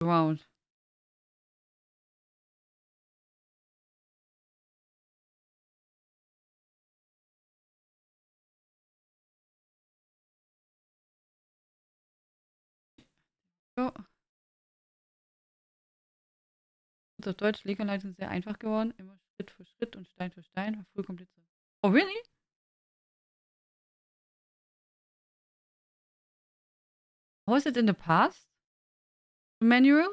around. So. Auf Deutsch, Lego-Anleitung ist sehr einfach geworden. Immer Schritt für Schritt und Stein für Stein. Früh kompliziert. Oh, really? How was it in the past? The manual?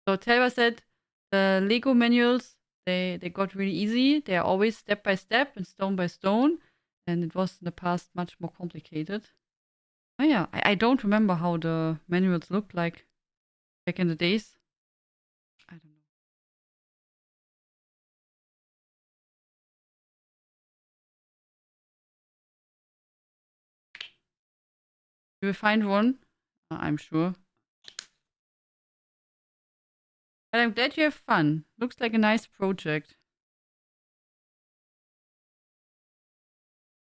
So Telva said the Lego manuals, they got really easy. They're always step by step and stone by stone. And it was in the past much more complicated. Oh yeah, I don't remember how the manuals looked like back in the days. I don't know. You will find one, I'm sure. But I'm glad you have fun. Looks like a nice project.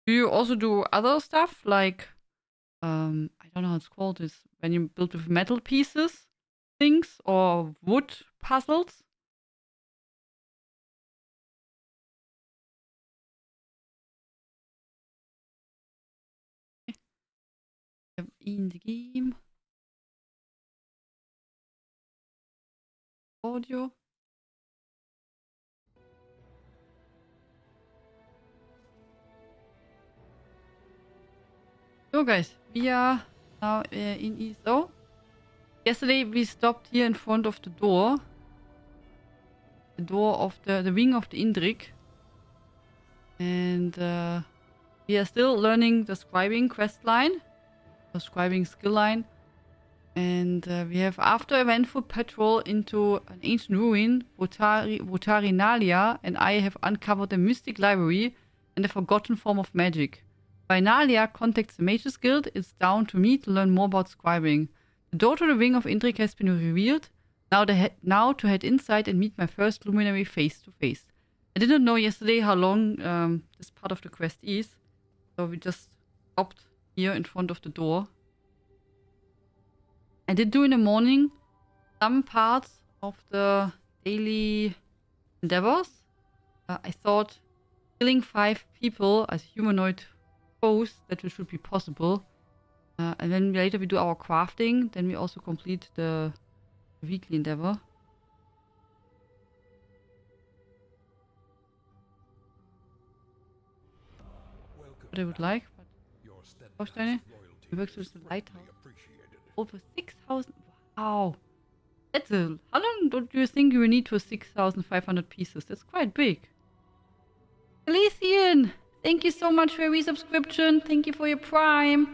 Do you also do other stuff like I don't know how it's called, is when you build with metal pieces things or wood puzzles? In the game. Audio. So guys, we are now in ESO. Yesterday we stopped here in front of the door. The door of the wing of the Indrik. And we are still learning the Scribing Questline. The Scribing skill line. And we have, after eventful patrol into an ancient ruin, Votarinalia, and I have uncovered a mystic library and a forgotten form of magic. Nalia contacts the Mages Guild. It's down to me to learn more about scribing. The door to the wing of Indrik has been revealed. Now to head inside and meet my first luminary face to face. I didn't know yesterday how long this part of the quest is, so we just stopped here in front of the door. I did do in the morning some parts of the daily endeavors. I thought killing 5 people as humanoid foes, that should be possible. And then later we do our crafting. Then we also complete the weekly endeavor. What I would like, but Bausteine. We work with the lighthouse. Over 6,000. Wow. That's a. How long do you think you will need for 6,500 pieces? That's quite big. Elysian, thank you so much for your resubscription. Thank you for your prime.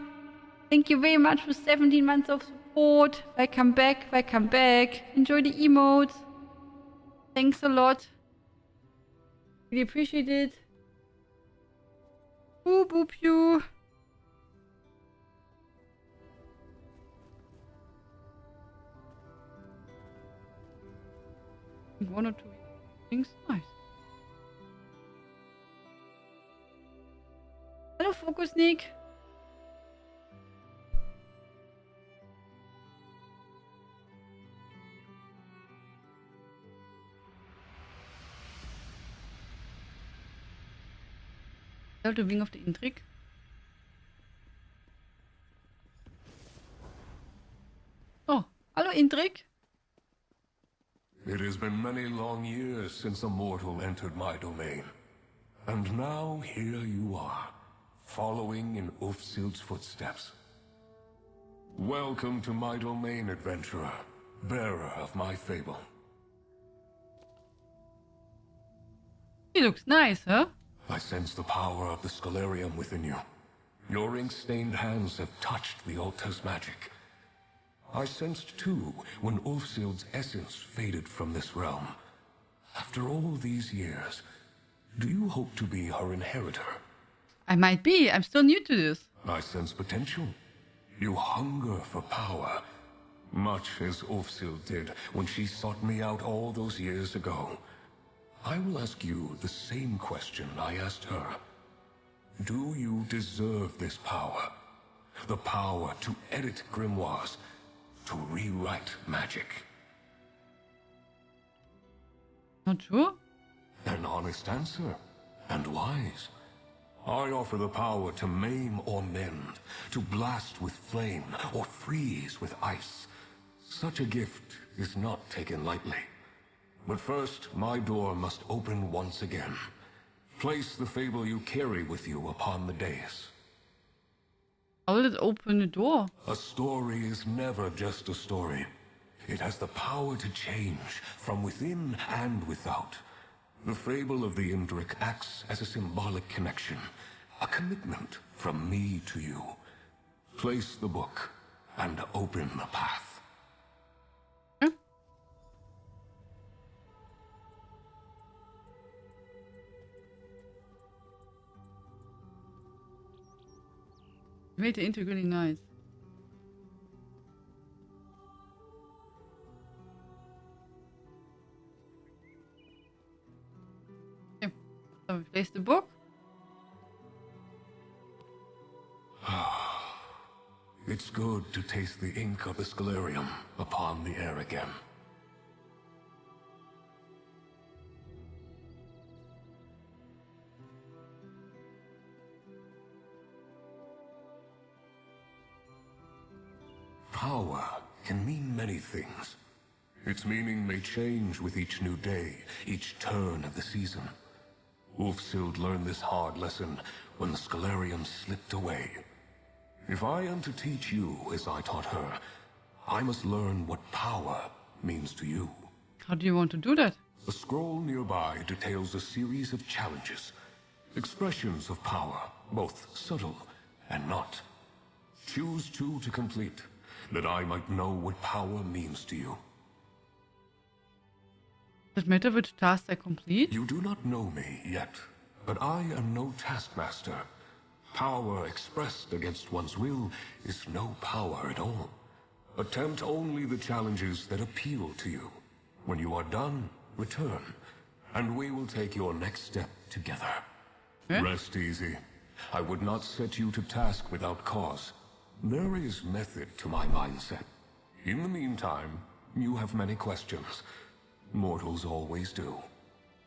Thank you very much for 17 months of support. Welcome back. Welcome back. Enjoy the emotes. Thanks a lot. Really appreciate it. Boop boop you. One or two things. Nice. Hello, Focus Nick. The wing of the Indrik. Oh, hello, Indrik. It has been many long years since a mortal entered my domain. And now here you are, following in Ulfsild's footsteps. Welcome to my domain, adventurer, bearer of my fable. He looks nice, huh? I sense the power of the Scholarium within you. Your ink-stained hands have touched the altar's magic. I sensed too when Ulfsild's essence faded from this realm. After all these years, do you hope to be her inheritor? I might be. I'm still new to this. I sense potential. You hunger for power, much as Ulfsild did when she sought me out all those years ago. I will ask you the same question I asked her. Do you deserve this power? The power to edit grimoires, to rewrite magic. Not sure? An honest answer, and wise. I offer the power to maim or mend, to blast with flame or freeze with ice. Such a gift is not taken lightly. But first, my door must open once again. Place the fable you carry with you upon the dais. How will it open the door? A story is never just a story. It has the power to change from within and without. The fable of the Indrik acts as a symbolic connection, a commitment from me to you. Place the book and open the path. You made the intro really nice. Okay, so we place the book. It's good to taste the ink of the Scalarium upon the air again. Power can mean many things. Its meaning may change with each new day, each turn of the season. Ulfsild learned this hard lesson when the Scalarium slipped away. If I am to teach you as I taught her, I must learn what power means to you. How do you want to do that? A scroll nearby details a series of challenges, expressions of power, both subtle and not. Choose two to complete, that I might know what power means to you. Does it matter which task I complete? You do not know me yet, but I am no taskmaster. Power expressed against one's will is no power at all. Attempt only the challenges that appeal to you. When you are done, return, and we will take your next step together. Rest easy. I would not set you to task without cause. There is method to my mindset. In the meantime, you have many questions. Mortals always do.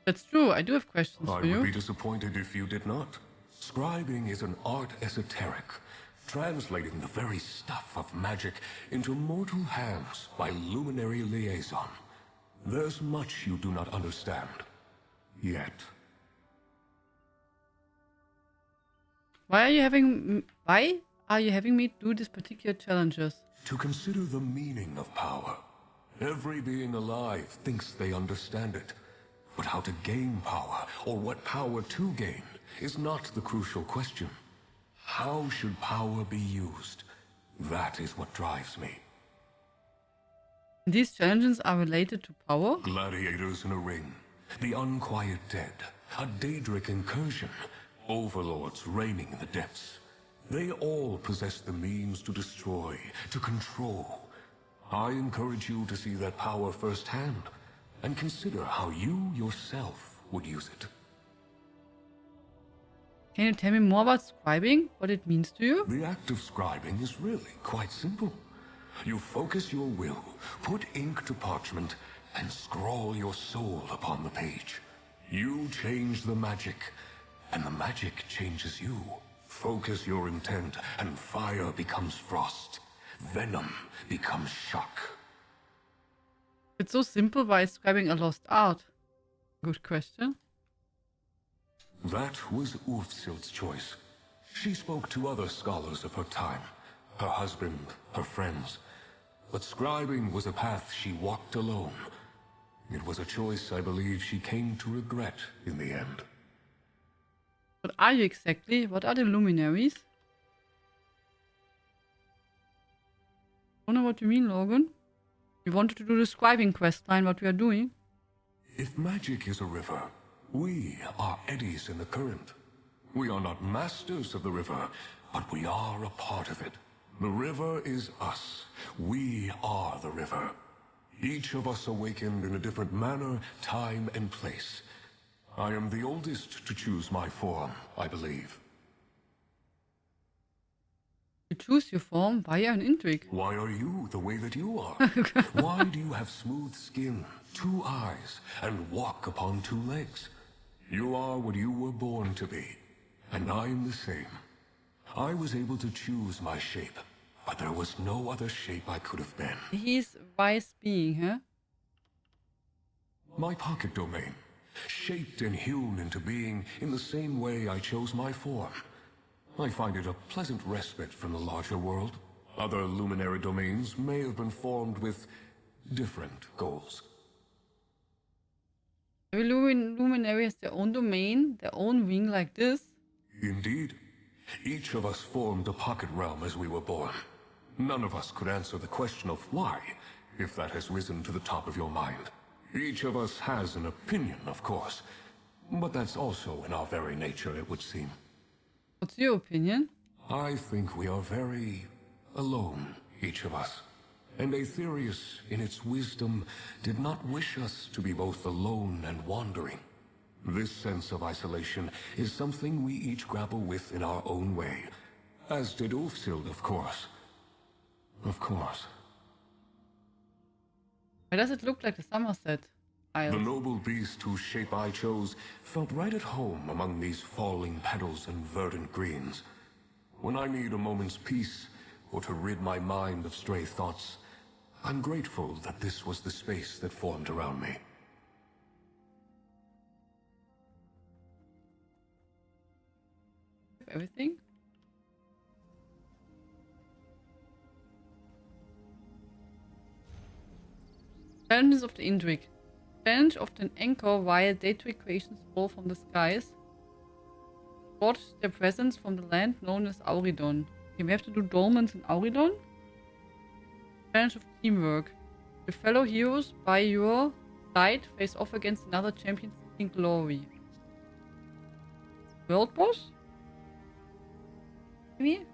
That's true, I do have questions I for you. would be disappointed if you did not. Scribing is an art esoteric, translating the very stuff of magic into mortal hands by luminary liaison. There's much you do not understand. Yet. Why are you having me do these particular challenges? To consider the meaning of power. Every being alive thinks they understand it. But how to gain power, or what power to gain, is not the crucial question. How should power be used? That is what drives me. These challenges are related to power? Gladiators in a ring, the unquiet dead, a Daedric incursion, overlords reigning in the depths. They all possess the means to destroy, to control. I encourage you to see that power firsthand, and consider how you yourself would use it. Can you tell me more about scribing? What it means to you? The act of scribing is really quite simple. You focus your will, put ink to parchment, and scrawl your soul upon the page. You change the magic, and the magic changes you. Focus your intent, and fire becomes frost. Venom becomes shock. It's so simple, why is scribing a lost art? Good question. That was Ulfsild's choice. She spoke to other scholars of her time, her husband, her friends. But scribing was a path she walked alone. It was a choice I believe she came to regret in the end. What are you exactly? What are the luminaries? I don't know what you mean, Logan. You wanted to do the scribing questline, what we are doing. If magic is a river, we are eddies in the current. We are not masters of the river, but we are a part of it. The river is us. We are the river. Each of us awakened in a different manner, time, and place. I am the oldest to choose my form, I believe. You choose your form via an Indrik. Why are you the way that you are? Why do you have smooth skin, 2 eyes, and walk upon 2 legs? You are what you were born to be, and I'm the same. I was able to choose my shape, but there was no other shape I could have been. He's a wise being, huh? My pocket domain, shaped and hewn into being in the same way I chose my form. I find it a pleasant respite from the larger world. Other luminary domains may have been formed with different goals. Every luminary has their own domain, their own wing like this. Indeed. Each of us formed a pocket realm as we were born. None of us could answer the question of why, if that has risen to the top of your mind. Each of us has an opinion, of course, but that's also in our very nature, it would seem. What's your opinion? I think we are very alone, each of us. And Aetherius, in its wisdom, did not wish us to be both alone and wandering. This sense of isolation is something we each grapple with in our own way. As did Ulfsild, of course. Of course. Why does it look like the Somerset Isles? The noble beast whose shape I chose felt right at home among these falling petals and verdant greens. When I need a moment's peace, or to rid my mind of stray thoughts, I'm grateful that this was the space that formed around me. Everything? Challenges of the Indrik. Challenge of the anchor while data equations fall from the skies. Watch their presence from the land known as Auridon. Okay, we have to do dolmens in Auridon. Challenge of teamwork. Your fellow heroes by your side face off against another champion seeking glory. World boss? Maybe?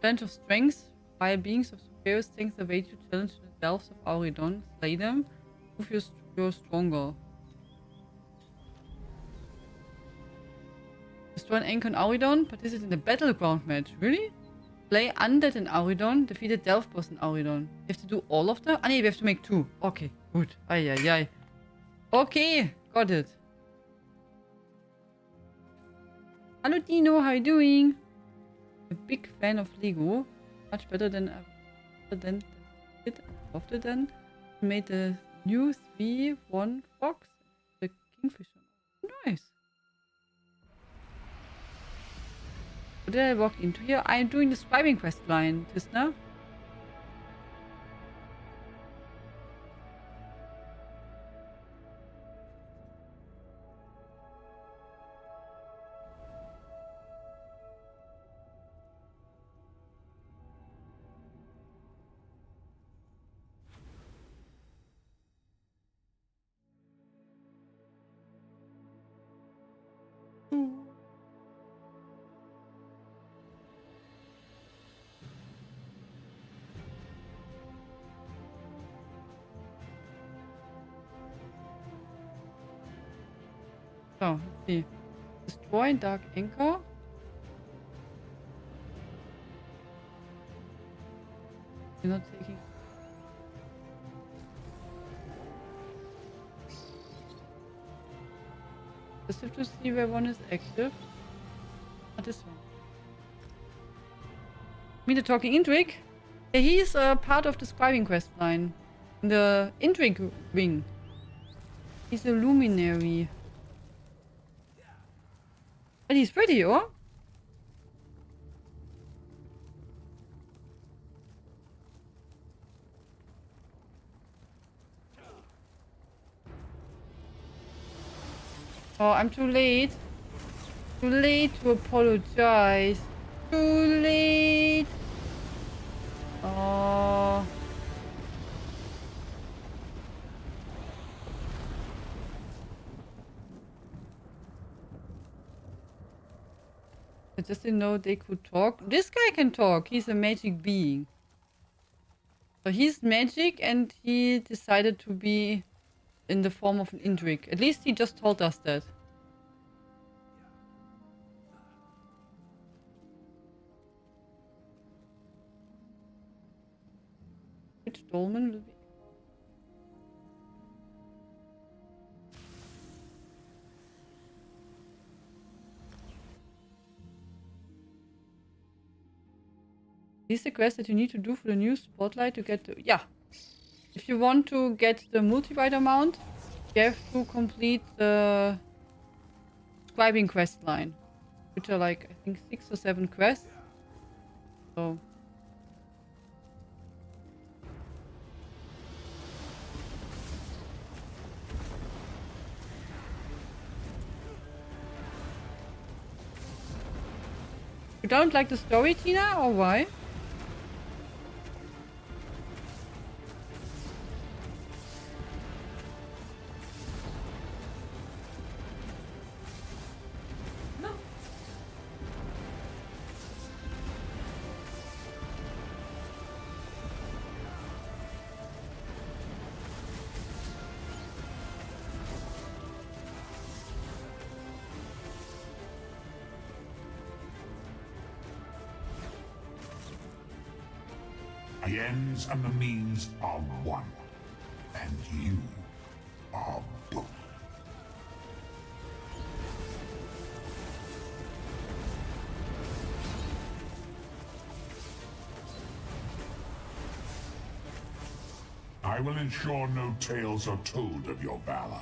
Challenge of strength. While beings of superior strength await you, challenge the elves of Auridon. Slay them. Prove you're stronger. Destroy an anchor in Auridon. Participate in the battleground match. Really? Play undead in Auridon. Defeat a delve boss in Auridon. You have to do all of them? Ah, nee, we have to make 2. Okay, good. Ay, ay, ay. Okay, got it. Hello Dino, how you doing? A big fan of Lego. Much better than after then made the new 3-1 fox the kingfisher. Nice. What did I walk into here? I'm doing the Scribing Questline, Tisna. So, let's see. Destroy Dark Anchor. You're not taking... Just have to see where one is active. Ah, this one. Meet the Talking Indrik. Yeah, he's part of the Scribing Questline. In the Indrik wing. He's a luminary. And he's pretty, or? Oh, I'm too late. Too late to apologize. Too late. Oh. I just didn't know they could talk. This guy can talk. He's a magic being. So he's magic and he decided to be in the form of an Indrik. At least he just told us that. Which dolmen will be? These are the quests that you need to do for the new spotlight to get the... Yeah. If you want to get the multi-rider mount, you have to complete the Scribing Questline. Which are like, I think 6 or 7 quests. So... You don't like the story, Tina, or why? The ends and the means are one, and you are both. I will ensure no tales are told of your valor.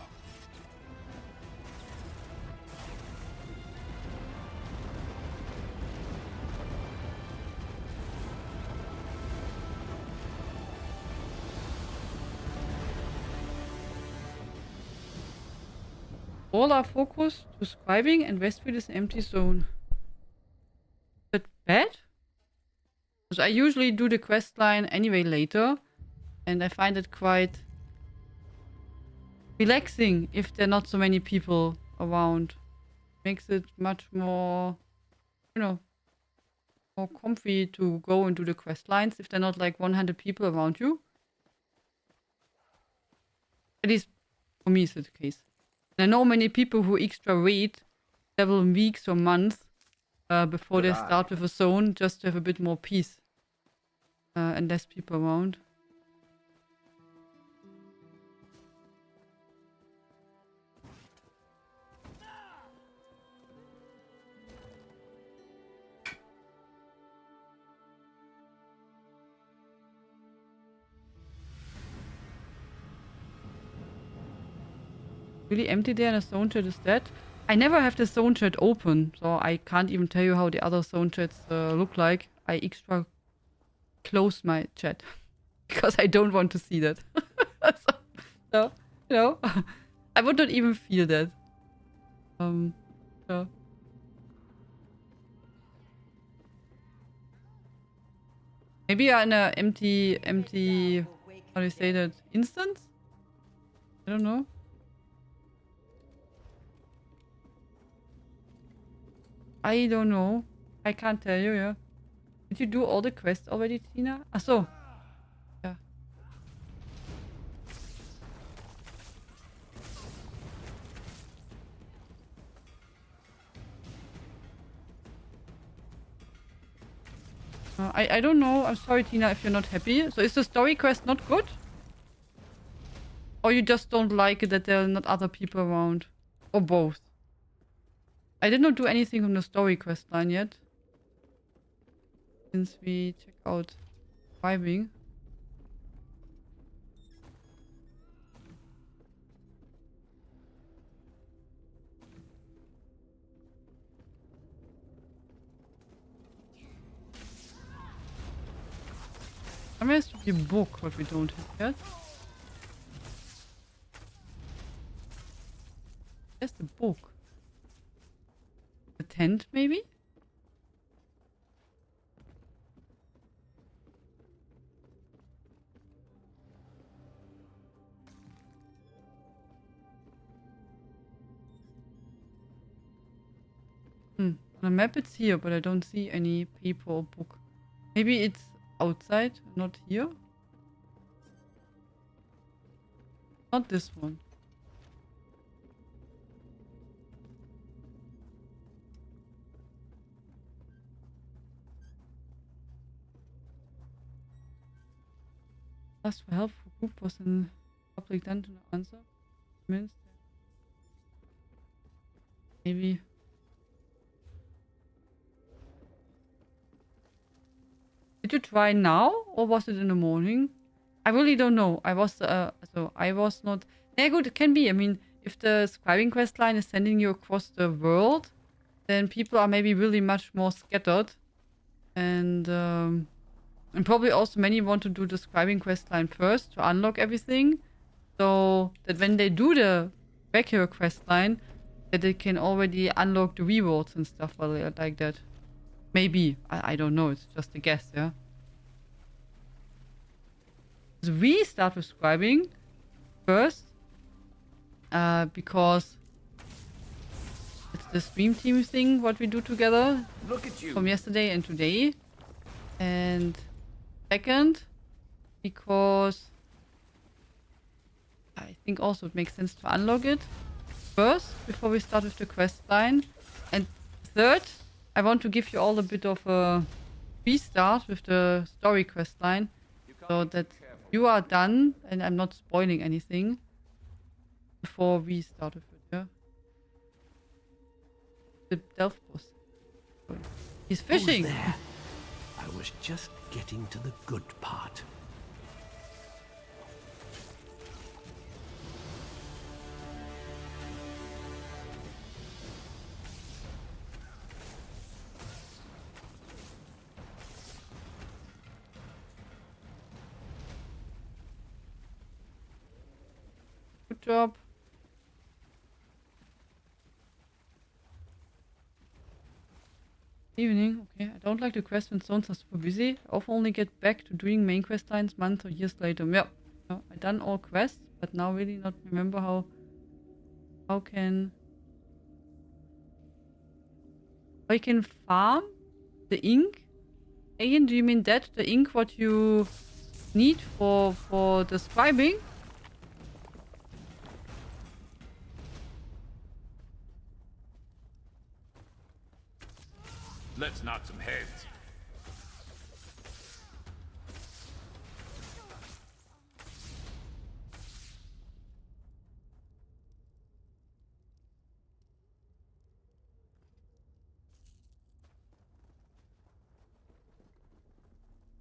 All are focused to scribing and Westfield is an empty zone. Is that bad? Because I usually do the quest line anyway later. And I find it quite relaxing if there are not so many people around. Makes it much more, you know, more comfy to go and do the quest lines if there are not like 100 people around you. At least for me is it the case. And I know many people who extra wait several weeks or months before they start with a zone just to have a bit more peace and less people around. Really empty there and the zone chat is dead. I never have the zone chat open, so I can't even tell you how the other zone chats look like. I extra close my chat because I don't want to see that. so, you know, I would not even feel that. So. Maybe you're in a empty, how do you say that, instance? I don't know. I don't know. I can't tell you, yeah. Did you do all the quests already, Tina? Ach so. Yeah. I don't know. I'm sorry, Tina, if you're not happy. So is the story quest not good? Or you just don't like it that there are not other people around? Or both? I did not do anything from the story quest line yet. Since we check out Scribing. There has to be a book, what we don't have yet. There's the book. A tent, maybe? On the map it's here, but I don't see any paper or book. Maybe it's outside, not here? Not this one. Ask for help for group was in public dungeon answer. Means maybe. Did you try now or was it in the morning? I really don't know. I was not. Yeah, good. It can be. I mean, if the scribing quest line is sending you across the world, then people are maybe really much more scattered, and probably also many want to do the scribing quest line first to unlock everything, so that when they do the regular quest line, that they can already unlock the rewards and stuff like that. Maybe. I don't know. It's just a guess, yeah. So we start with scribing first, because it's the stream team thing what we do together. Look at you. From yesterday and today. And second, because I think also it makes sense to unlock it first before we start with the quest line. And third, I want to give you all a bit of a restart with the story quest line, so that you are done and I'm not spoiling anything before we start with it, yeah? The Delph boss. He's fishing! Who's there? I was just getting to the good part. Good job. Evening, okay. I don't like the quest when zones are super busy. I often only get back to doing main quest lines months or years later. Yeah. I done all quests, but now really not remember how can you can farm the ink. Again, do you mean that? The ink what you need for the scribing? Let's knock some heads.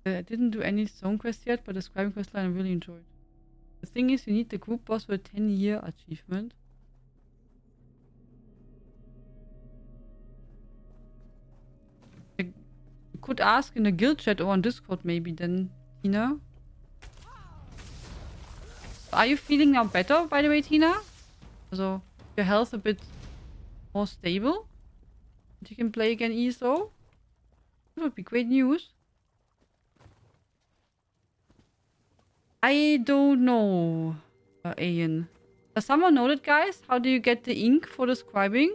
I didn't do any zone quest yet, but the scribing quest line I really enjoyed. The thing is, you need the group boss for a 10-year achievement. You could ask in the guild chat or on Discord maybe then, Tina. Are you feeling now better, by the way, Tina? Also, your health a bit more stable? That you can play again ESO? That would be great news. I don't know, Ian. Does someone know that, guys? How do you get the ink for the scribing?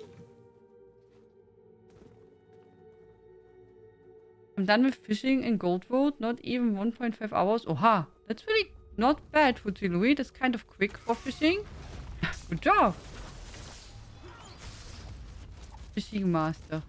I'm done with fishing in Gold Road. Not even 1.5 hours. Oha. That's really not bad for Louis. That's kind of quick for fishing. Good job. Fishing master.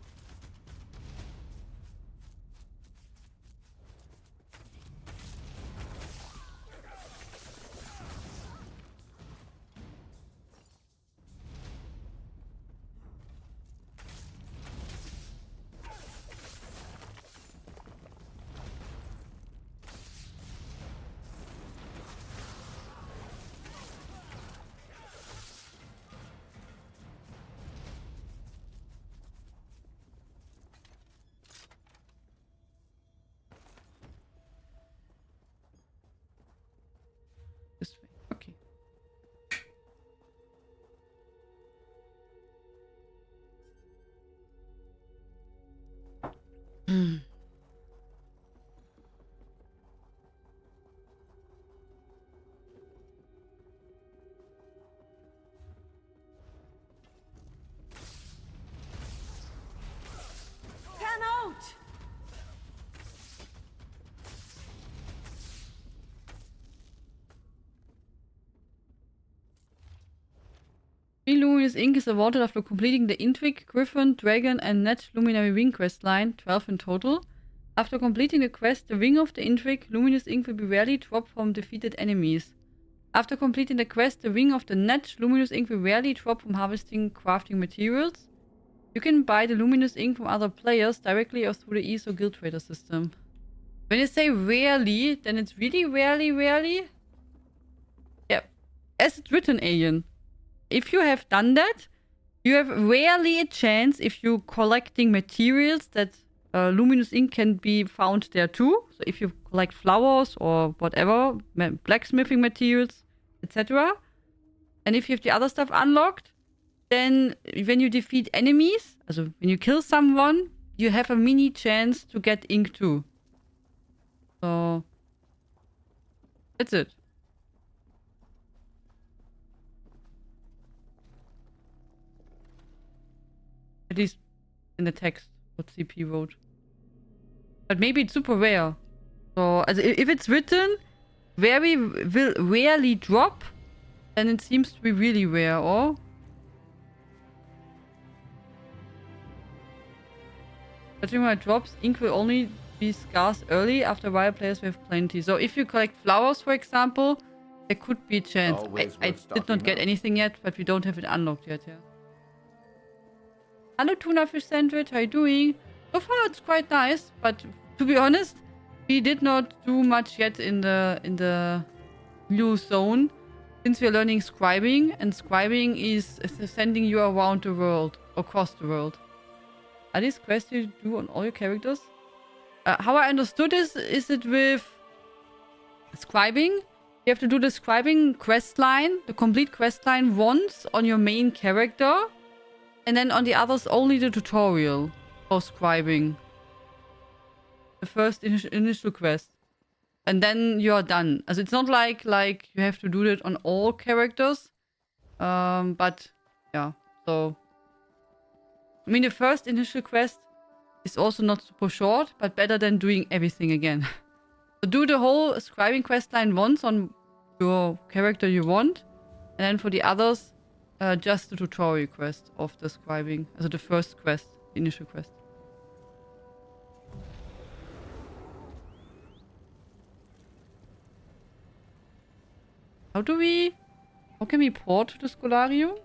This way. Okay. Pan out! Luminous ink is awarded after completing the Indrik, Griffin, Dragon, and Net Luminary Wing quest line, 12 in total. After completing the quest, the wing of the Indrik, luminous ink will be rarely dropped from defeated enemies. After completing the quest, the wing of the net, luminous ink will rarely drop from harvesting crafting materials. You can buy the luminous ink from other players directly or through the ESO guild trader system. When you say rarely, then it's really rarely? Yeah. As it's written, Alien. If you have done that, you have rarely a chance if you're collecting materials that luminous ink can be found there too. So if you collect flowers or whatever, blacksmithing materials, etc. And if you have the other stuff unlocked, then when you defeat enemies, also when you kill someone, you have a mini chance to get ink too. So that's it. At least in the text, what CP wrote. But maybe it's super rare. So if it's written, very will rarely drop, then it seems to be really rare, or? Judging by drops, ink will only be scarce early. After a while, players will have plenty. So if you collect flowers, for example, there could be a chance. I did not get anything yet, but we don't have it unlocked yet, yeah. Hello, tuna fish sandwich. How you doing? So far, it's quite nice, but to be honest, we did not do much yet in the new zone, since we're learning scribing, and scribing is sending you around the world, across the world. Are these quests you do on all your characters? How I understood is it with scribing? You have to do the scribing quest line, the complete quest line once on your main character, and then on the others only the tutorial for scribing. The first initial quest. And then you are done. Also it's not like you have to do that on all characters. But yeah, so I mean the first initial quest is also not super short, but better than doing everything again. So do the whole scribing quest line once on your character you want, and then for the others, just the tutorial quest of the scribing. Also the first quest, the initial quest. How can we port to the Scholarium?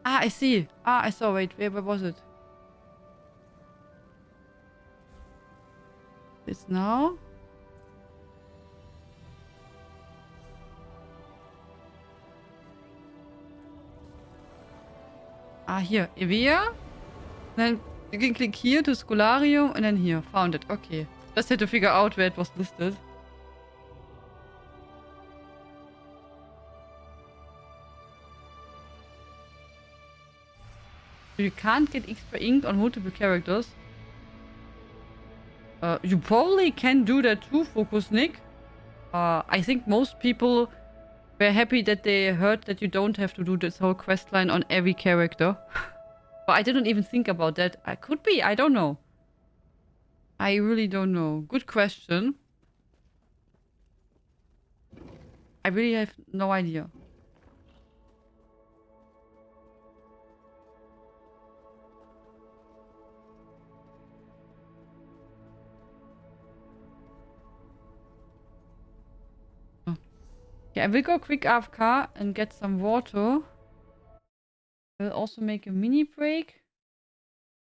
Ah, I see. Ah, I saw. Wait, where was it? It's now? Ah, here. Evia? Then you can click here to Scholarium and then here. Found it. Okay. Just had to figure out where it was listed. So you can't get extra ink on multiple characters. You probably can do that too, Focus Nick. I think most people were happy that they heard that you don't have to do this whole quest line on every character. But I didn't even think about that. I could be, I don't know. I really don't know. Good question. I really have no idea. Yeah, I will go quick AFK and get some water. I will also make a mini break.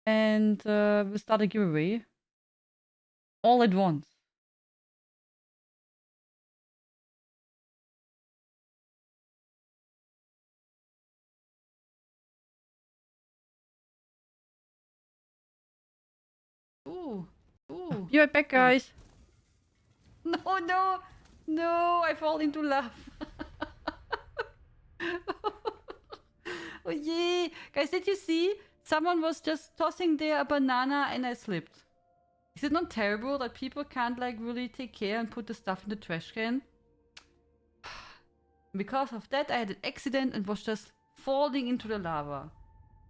And we'll start a giveaway. All at once. Ooh. Be right back, guys. No, I fall into love. Oh yeah. Guys, did you see? Someone was just tossing there a banana and I slipped. Is it not terrible that people can't like really take care and put the stuff in the trash can? Because of that I had an accident and was just falling into the lava.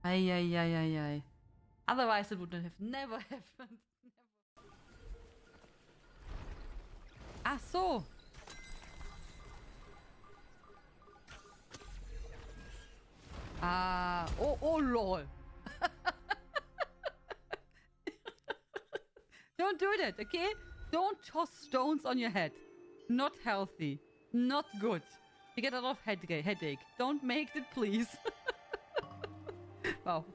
Ay. Otherwise it would have never happened. Ach so. Oh, lol. Don't do that, okay? Don't toss stones on your head. Not healthy. Not good. You get a lot of headache. Don't make it, please. Wow.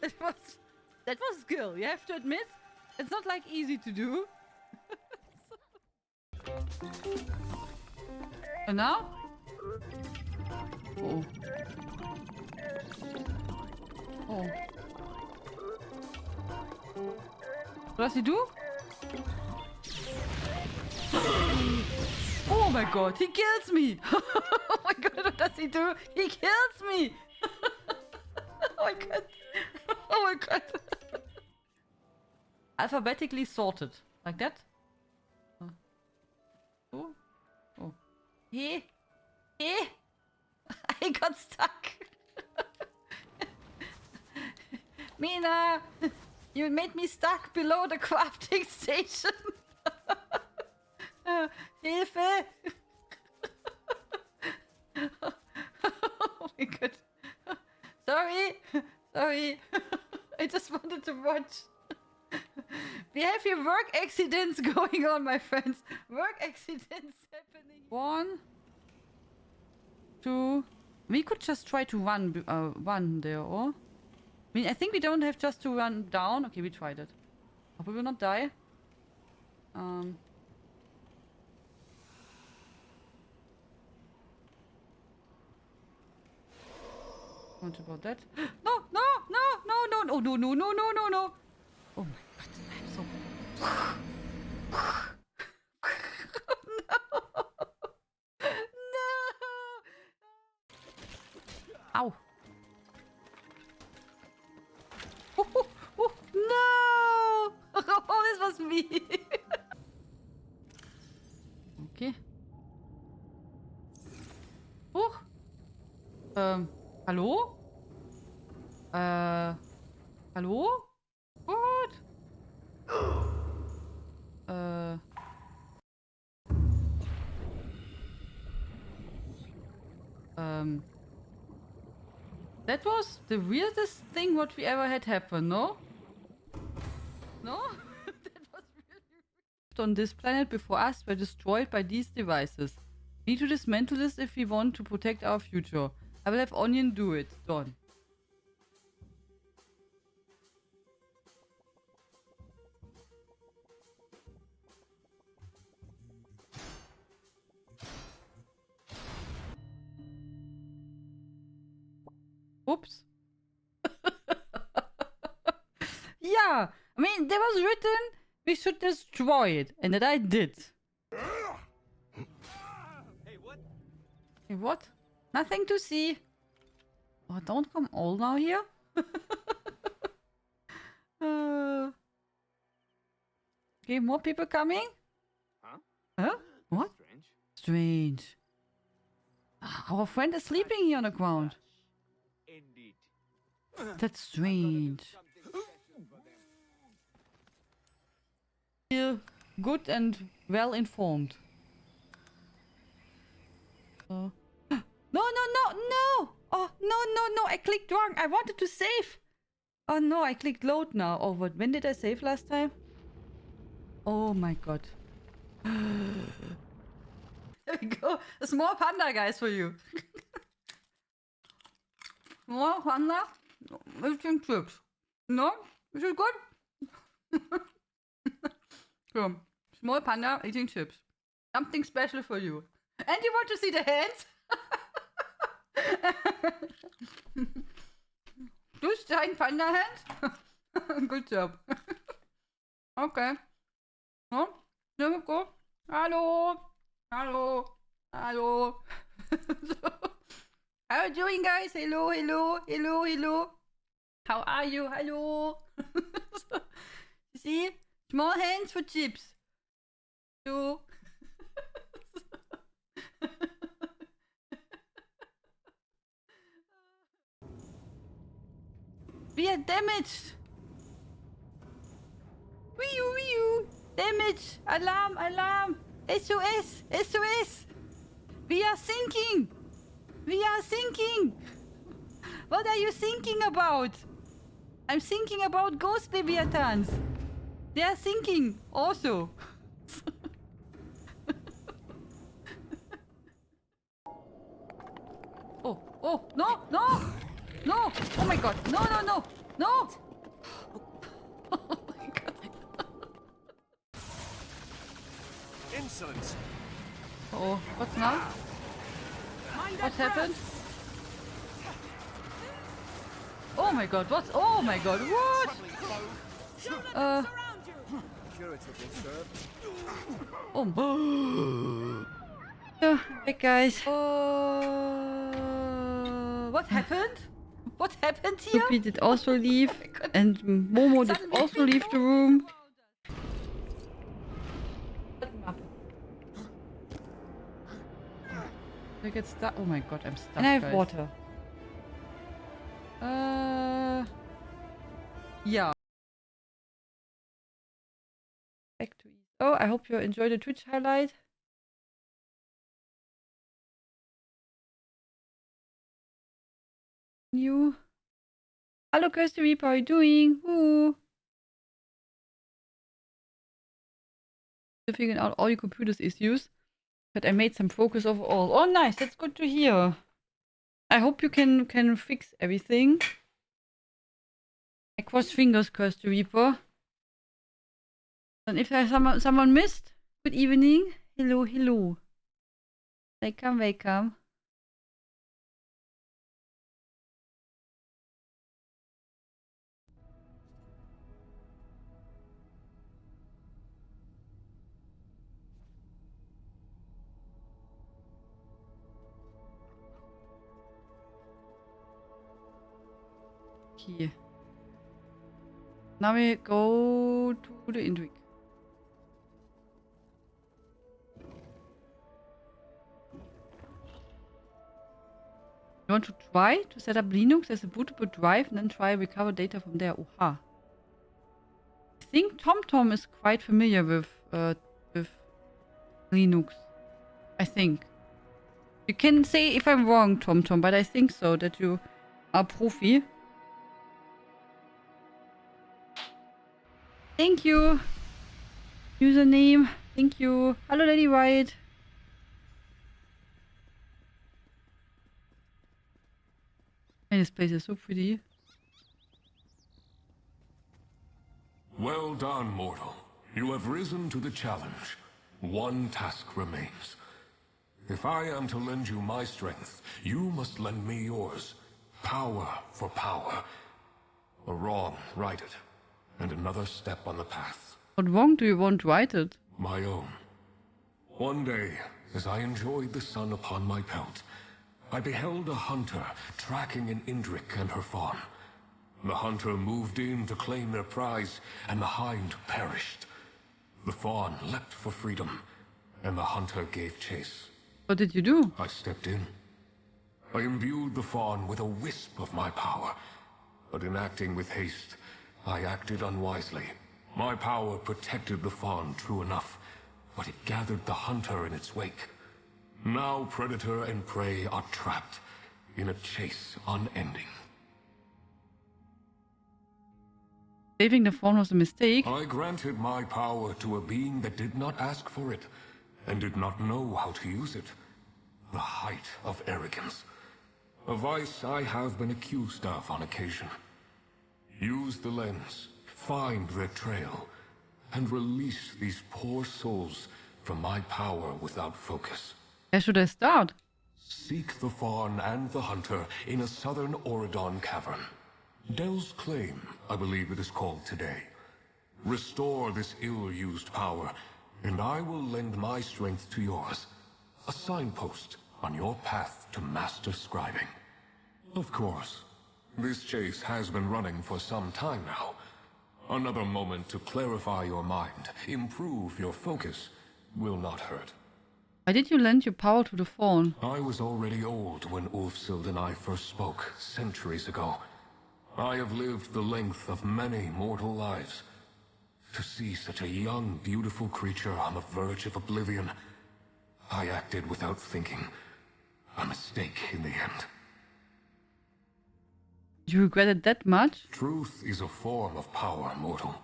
That was skill, you have to admit. It's not like easy to do. And now? Oh. Oh. What does he do? Oh my god, he kills me! Oh my god, what does he do? He kills me! Oh my god. Oh my god. Alphabetically sorted. Like that? Oh. Oh. Hey. Hey. I got stuck. Mina, you made me stuck below the crafting station. Hilfe. Oh my god. Sorry. Sorry. I just wanted to watch. We have here work accidents going on, my friends. Work accidents happening. 1, 2. We could just try to run there, or? I mean, I think we don't have just to run down. Okay, we tried it. Hope we will not die. What about that? No, no, no, no, no, no, no, no, no, no, no, no. Oh my god, I'm so... No! No! Ow! Oh, no! Oh, this was me! Okay. Oh! Hallo? Hallo? What? That was the weirdest thing what we ever had happen, no? No? That was really weird. On this planet before us were destroyed by these devices. We need to dismantle this if we want to protect our future. I will have Onion do it. Done. Oops. Yeah, I mean, there was written we should destroy it, and that I did. Hey, what? Hey, what? Nothing to see. Oh, don't come all now here. Okay, more people coming? Huh? Huh? What? Strange. Strange. Our friend is sleeping here on the ground. Indeed. That's strange. Feel good and well informed. No, no, no, no! Oh, no, no, no! I clicked wrong. I wanted to save. Oh no, I clicked load now. Oh, what? When did I save last time? Oh my god. There we go. A small panda, guys, for you. Small panda eating chips. No? Is it good? So, small panda eating chips. Something special for you. And you want to see the hands? This giant panda hand? Good job. Okay. Oh, there we go. Hello. Hello. Hello. How are you doing, guys? Hello, hello, hello, hello. How are you? Hello. See? Small hands for chips. So. We are damaged. Wee-oo, wee-oo. Damage. Alarm, alarm. SOS, SOS. We are sinking. We are sinking. What are you thinking about? I'm thinking about ghost leviathans. They are thinking also. Oh, no, no, no. Oh my god, no, no, no, no. Oh my god. Insolence! Oh, what's now? What happened? Oh my god, what's... Oh my god, what? Oh. Yeah, hey guys. What happened? What happened here? Sophie did also leave, and Momo did also leave the room. I get stuck. Oh my god, I'm stuck. And I have water. Yeah. Back to ESO. I hope you enjoyed the Twitch highlight. You. Hello, Kirsty Reaper. How are you doing? Ooh. Figuring out all your computers issues. But I made some progress overall. Oh, nice. That's good to hear. I hope you can fix everything. I cross fingers, Kirsty Reaper. And if there's someone missed, good evening. Hello, hello. Welcome, welcome. Okay. Now we go to the Indrik. You want to try to set up Linux as a bootable drive and then try recover data from there? Oha. I think TomTom is quite familiar with Linux. I think. You can say if I'm wrong, TomTom, but I think so, that you are profi. Thank you. Username. Thank you. Hello, Lady Riot. And this place is so pretty. Well done, mortal. You have risen to the challenge. One task remains. If I am to lend you my strength, you must lend me yours. Power for power. A wrong, right it. And another step on the path. What wrong do you want to write it? My own. One day, as I enjoyed the sun upon my pelt, I beheld a hunter tracking an Indrik and her fawn. The hunter moved in to claim their prize, and the hind perished. The fawn leapt for freedom, and the hunter gave chase. What did you do? I stepped in. I imbued the fawn with a wisp of my power, but in acting with haste, I acted unwisely. My power protected the fawn, true enough, but it gathered the hunter in its wake. Now predator and prey are trapped in a chase unending. Saving the fawn was a mistake. I granted my power to a being that did not ask for it, and did not know how to use it. The height of arrogance. A vice I have been accused of on occasion. Use the lens, find their trail, and release these poor souls from my power without focus. Where should I start? Seek the fawn and the hunter in a southern Auridon cavern. Del's Claim, I believe it is called today. Restore this ill-used power, and I will lend my strength to yours. A signpost on your path to master scribing. Of course, this chase has been running for some time now. Another moment to clarify your mind, improve your focus, will not hurt. Why did you lend your power to the fawn? I was already old when Ulfsild and I first spoke, centuries ago. I have lived the length of many mortal lives. To see such a young, beautiful creature on the verge of oblivion, I acted without thinking. A mistake in the end. You regret it that much? Truth is a form of power, mortal.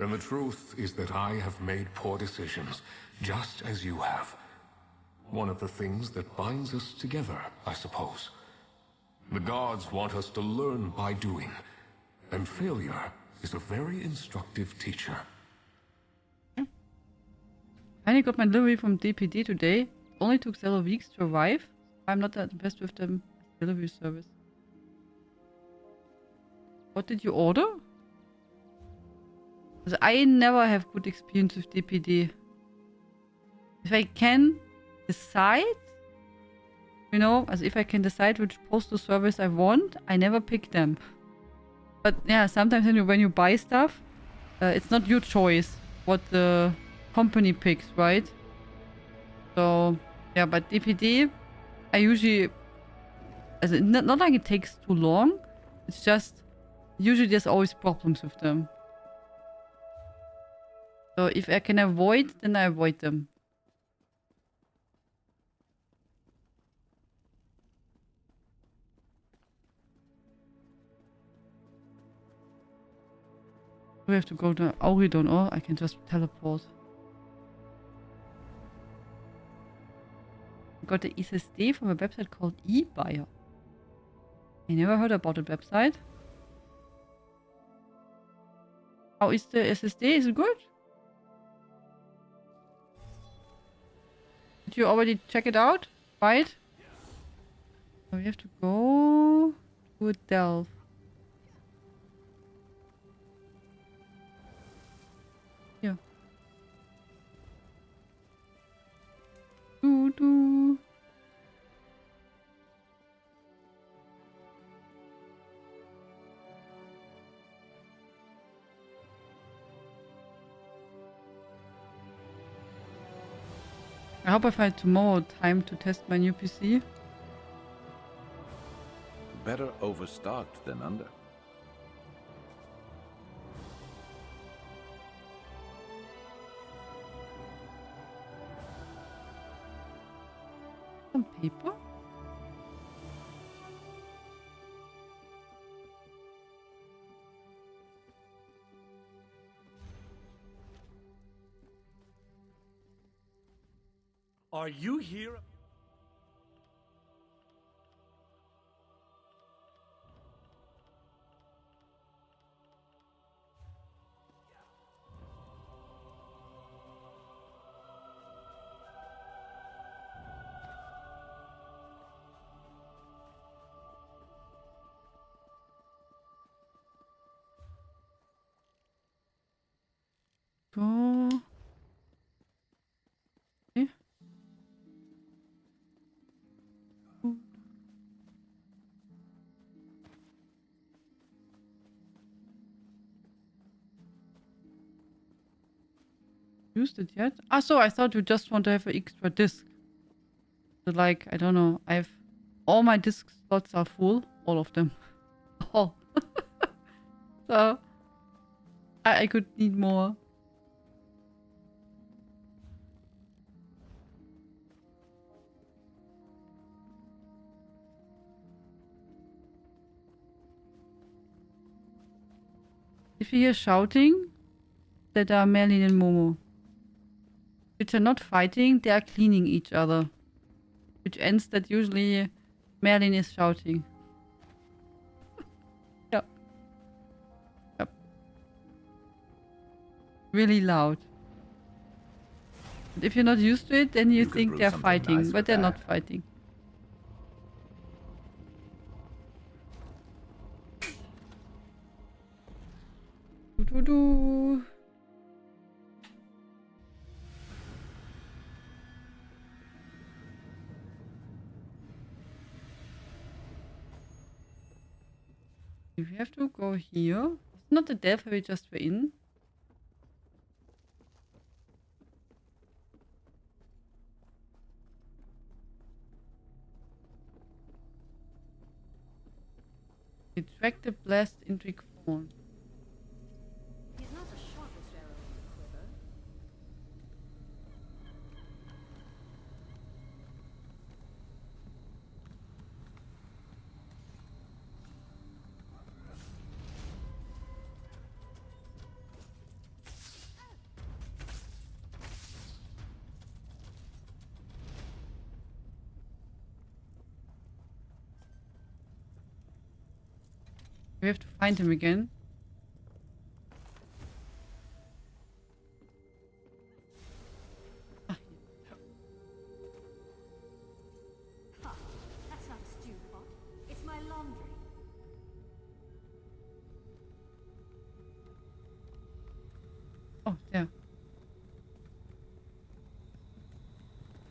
And the truth is that I have made poor decisions, just as you have. One of the things that binds us together, I suppose. The gods want us to learn by doing, and failure is a very instructive teacher. Finally got my delivery from DPD today. Only took several weeks to arrive. I'm not that impressed with the delivery service. What did you order? Because I never have good experience with DPD. If I can decide, you know, as if I can decide which postal service I want, I never pick them. But yeah, sometimes when you buy stuff, it's not your choice what the company picks, right? So yeah, but DPD, I usually, not like it takes too long. It's just usually there's always problems with them. So if I can avoid, then I avoid them. We have to go to Auridon, or I can just teleport. I got the SSD from a website called eBuyer. I never heard about the website. How is the SSD? Is it good? Did you already check it out? Buy it? So we have to go to Delph. Here. Do. I hope I find tomorrow time to test my new PC. Better overstocked than under. Some paper? Are you here? Go. Okay. Used it yet? Ah, so I thought you just want to have an extra disc. So like, I don't know. All my disc slots are full. All of them. All. So I could need more. If you hear shouting, that are Merlin and Momo. Which are not fighting, they are cleaning each other. Which ends that usually Merlin is shouting. Yep. Yep. Really loud. But if you're not used to it, then you could think brew they're something fighting, nice but with they're not that. fighting. Do. If we have to go here, it's not the death we just were in. Retract the blast Indrik phone. He's not the sharpest arrow in the quiver. find him again. Ah, Ha! That's not a stew pot. It's my laundry. oh, there.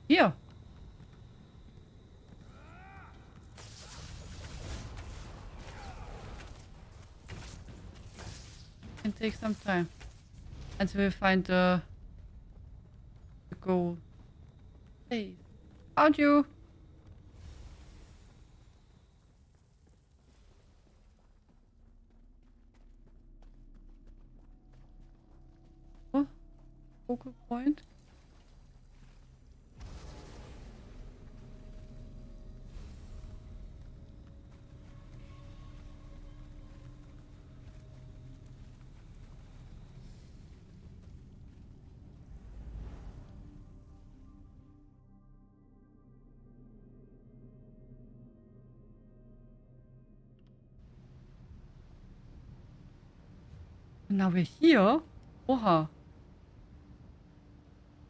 Here. Can take some time until we find the goal. Hey, found you. Oh, focal point. Now we're here. Oha.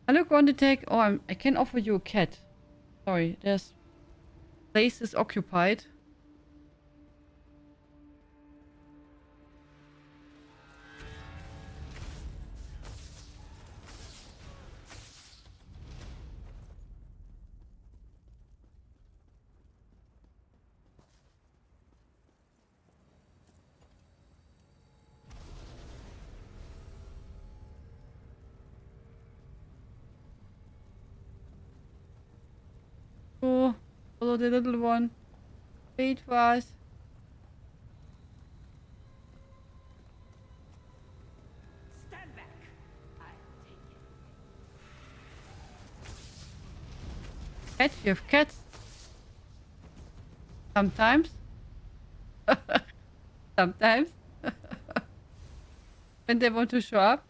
I look on the tag. Oh, I can offer you a cat. Sorry, there's place is occupied. Oh, follow the little one. Wait for us. Stand back. I'll take it. Cat, you have cats. Sometimes. Sometimes. When they want to show up.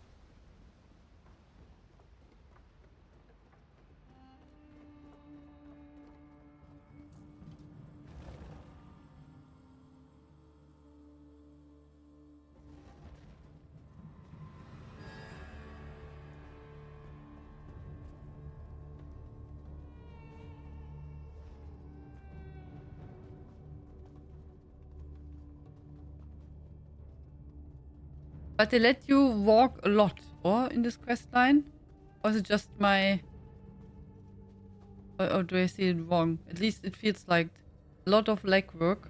But they let you walk a lot, or in this quest line? Or is it just my... Or do I see it wrong? At least it feels like a lot of legwork.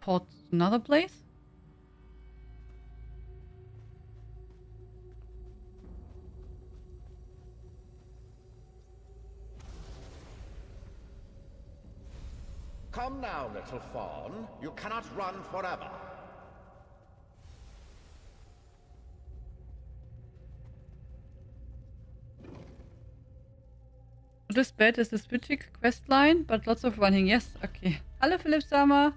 Port another place? Come now, little fawn. You cannot run forever. Not as bad as the switching quest line, but lots of running. Yes, okay. Hello, Philip Sama.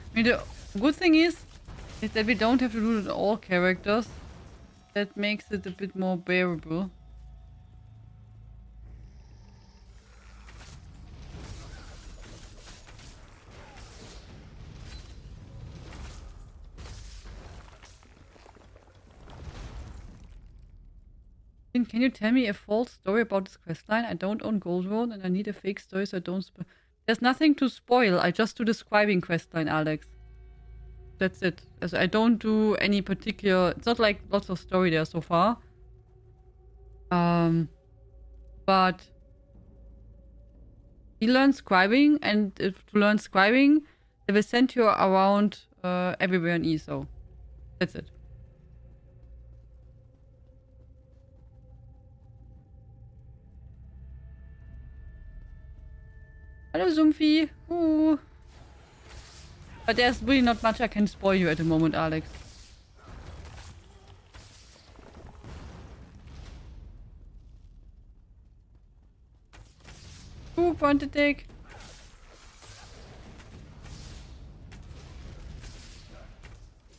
I mean, the good thing is that we don't have to do it on all characters. That makes it a bit more bearable. Can you tell me a false story about this questline? I don't own Gold Road and I need a fake story so I don't spoil. There's nothing to spoil. I just do the scribing questline, Alex. That's it. As I don't do any particular... It's not like lots of story there so far. But... You learn scribing, and to learn scribing, they will send you around everywhere in ESO. That's it. Hello, Zumphi. Ooh. But there's really not much I can spoil you at the moment, Alex. Ooh, point attack.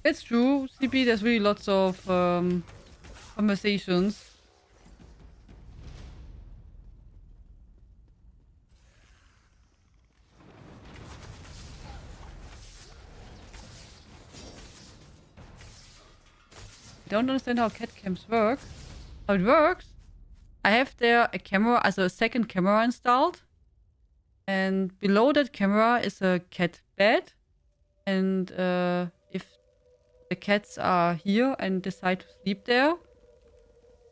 It's true. CP, there's really lots of conversations. I don't understand how cat cams work. How it works? I have there a camera, also a second camera installed. And below that camera is a cat bed. And if the cats are here and decide to sleep there,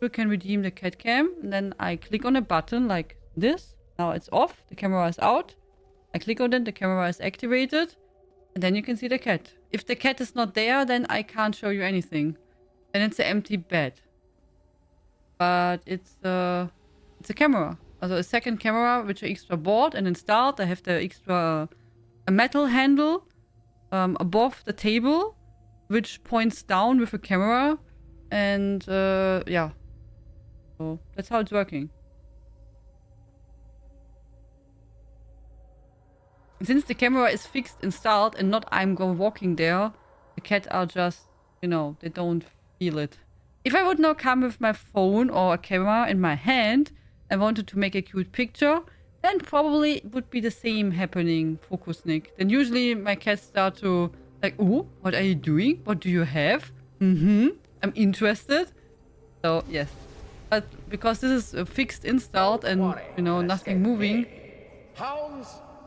you can redeem the cat cam. And then I click on a button like this. Now it's off. The camera is out. I click on it. The camera is activated. And then you can see the cat. If the cat is not there, then I can't show you anything. Then it's an empty bed. But it's a camera. Also a second camera which I extra bought and installed. I have the extra a metal handle above the table which points down with a camera. And yeah. So that's how it's working. And since the camera is fixed installed and not I'm walking there, the cat are just, you know, they don't feel it. If I would now come with my phone or a camera in my hand and wanted to make a cute picture, then probably it would be the same happening, Focus Nick. Then usually my cats start to like, oh, what are you doing? What do you have? I'm interested. So yes. But because this is fixed installed and, you know, nothing moving, Hounds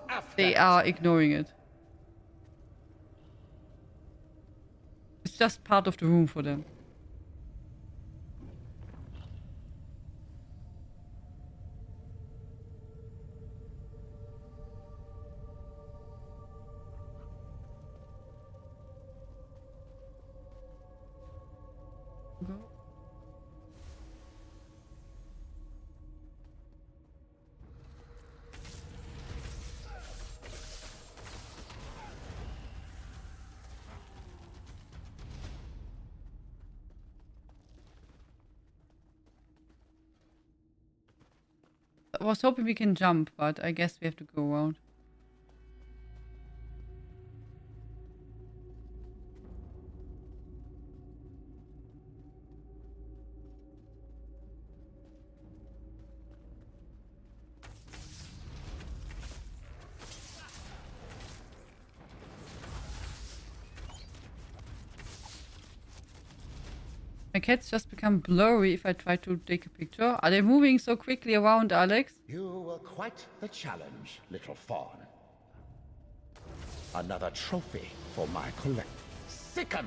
after they are ignoring it. It's just part of the room for them. Go. I was hoping we can jump, but I guess we have to go around. My cats just become blurry if I try to take a picture. Are they moving so quickly around, Alex? You were quite the challenge, little fawn. Another trophy for my collect. Sicken!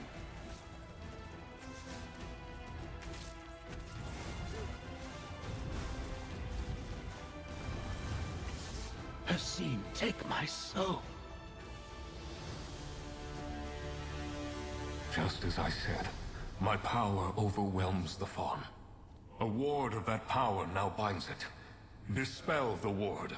Hassim, take my soul. Just as I said, my power overwhelms the fawn. A ward of that power now binds it. Dispel the ward.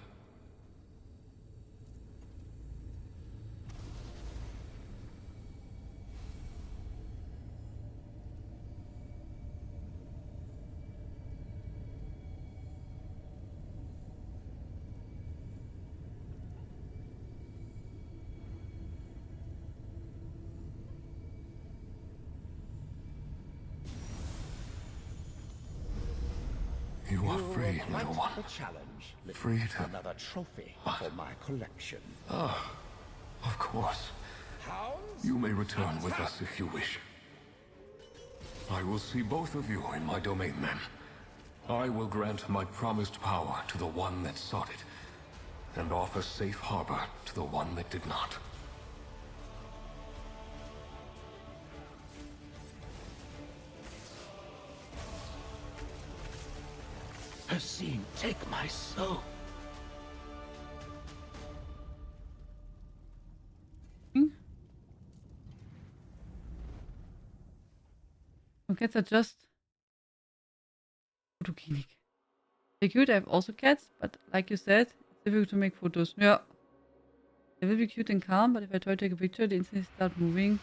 You are free, were little quite one. the challenge, little Free to... Another trophy for my collection. Of course. Hounds? You may return with us if you wish. I will see both of you in my domain then. I will grant my promised power to the one that sought it, and offer safe harbor to the one that did not. Hassim, take my soul. Cats are just photogenic. They're cute. I have also cats, but like you said, it's Difficult to make photos. Yeah. They will be cute and calm, but if I try to take a picture, they instantly start moving.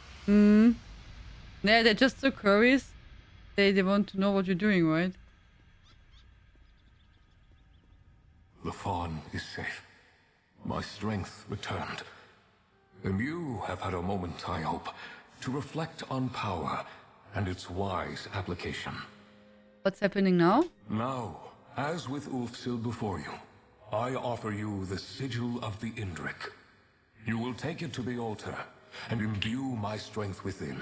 Yeah, they're just so curious. They want to know what you're doing, right? The fawn is safe. My strength returned. And you have had a moment, I hope, to reflect on power and its wise application. What's happening now? Now, as with Ulfsil before you, I offer you the sigil of the Indrik. You will take it to the altar and imbue my strength within.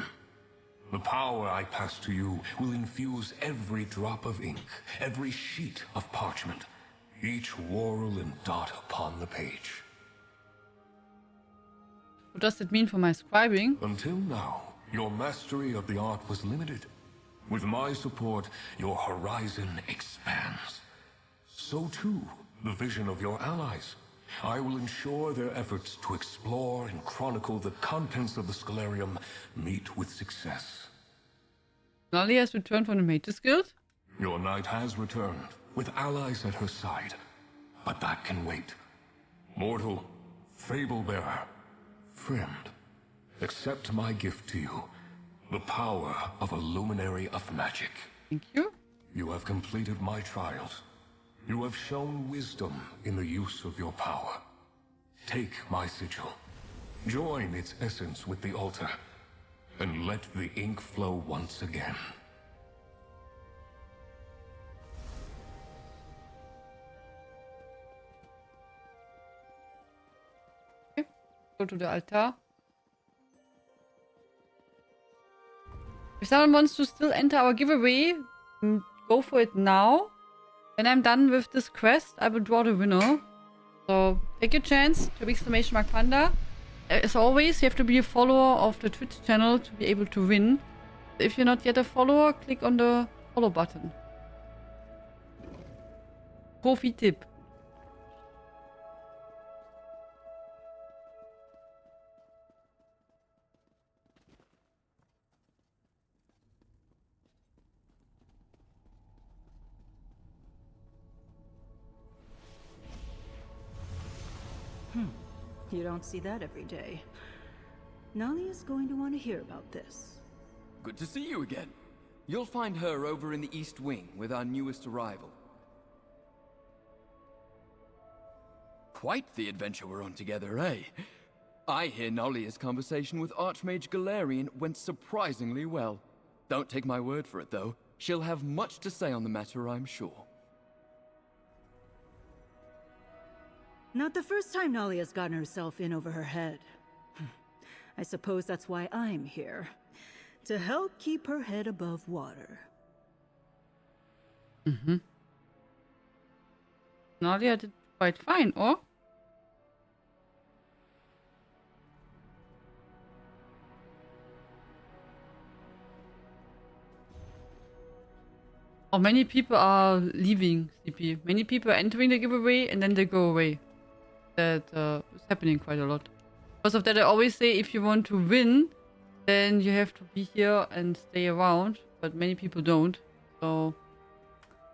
The power I pass to you will infuse every drop of ink, every sheet of parchment, each whorl and dot upon the page. What does it mean for my scribing? Until now, your mastery of the art was limited. With my support, your horizon expands. So too, the vision of your allies. I will ensure their efforts to explore and chronicle the contents of the Scholarium meet with success. Nali has returned from the Mages Guild? Your knight has returned, with allies at her side. But that can wait. Mortal, fable-bearer, friend, accept my gift to you, the power of a luminary of magic. Thank you. You have completed my trials. You have shown wisdom in the use of your power. Take my sigil. Join its essence with the altar, and let the ink flow once again. Okay. Go to the altar. If someone wants to still enter our giveaway, go for it now. When I'm done with this quest, I will draw the winner. So take your chance to !Panda. As always, you have to be a follower of the Twitch channel to be able to win. If you're not yet a follower, click on the follow button. Profi-Tipp. You don't see that every day. Nali is going to want to hear about this. Good to see you again. You'll find her over in the East Wing with our newest arrival. Quite the adventure we're on together, eh? I hear Nalia's conversation with Archmage Galarian went surprisingly well. Don't take my word for it, though. She'll have much to say on the matter, I'm sure. Not the first time Nalia's gotten herself in over her head. I suppose that's why I'm here. To help keep her head above water. Nadia did quite fine, or? Oh, many people are leaving CP. Many people are entering the giveaway and then they go away. That is happening quite a lot. Because of that, I always say if you want to win, then you have to be here and stay around. But many people don't. So,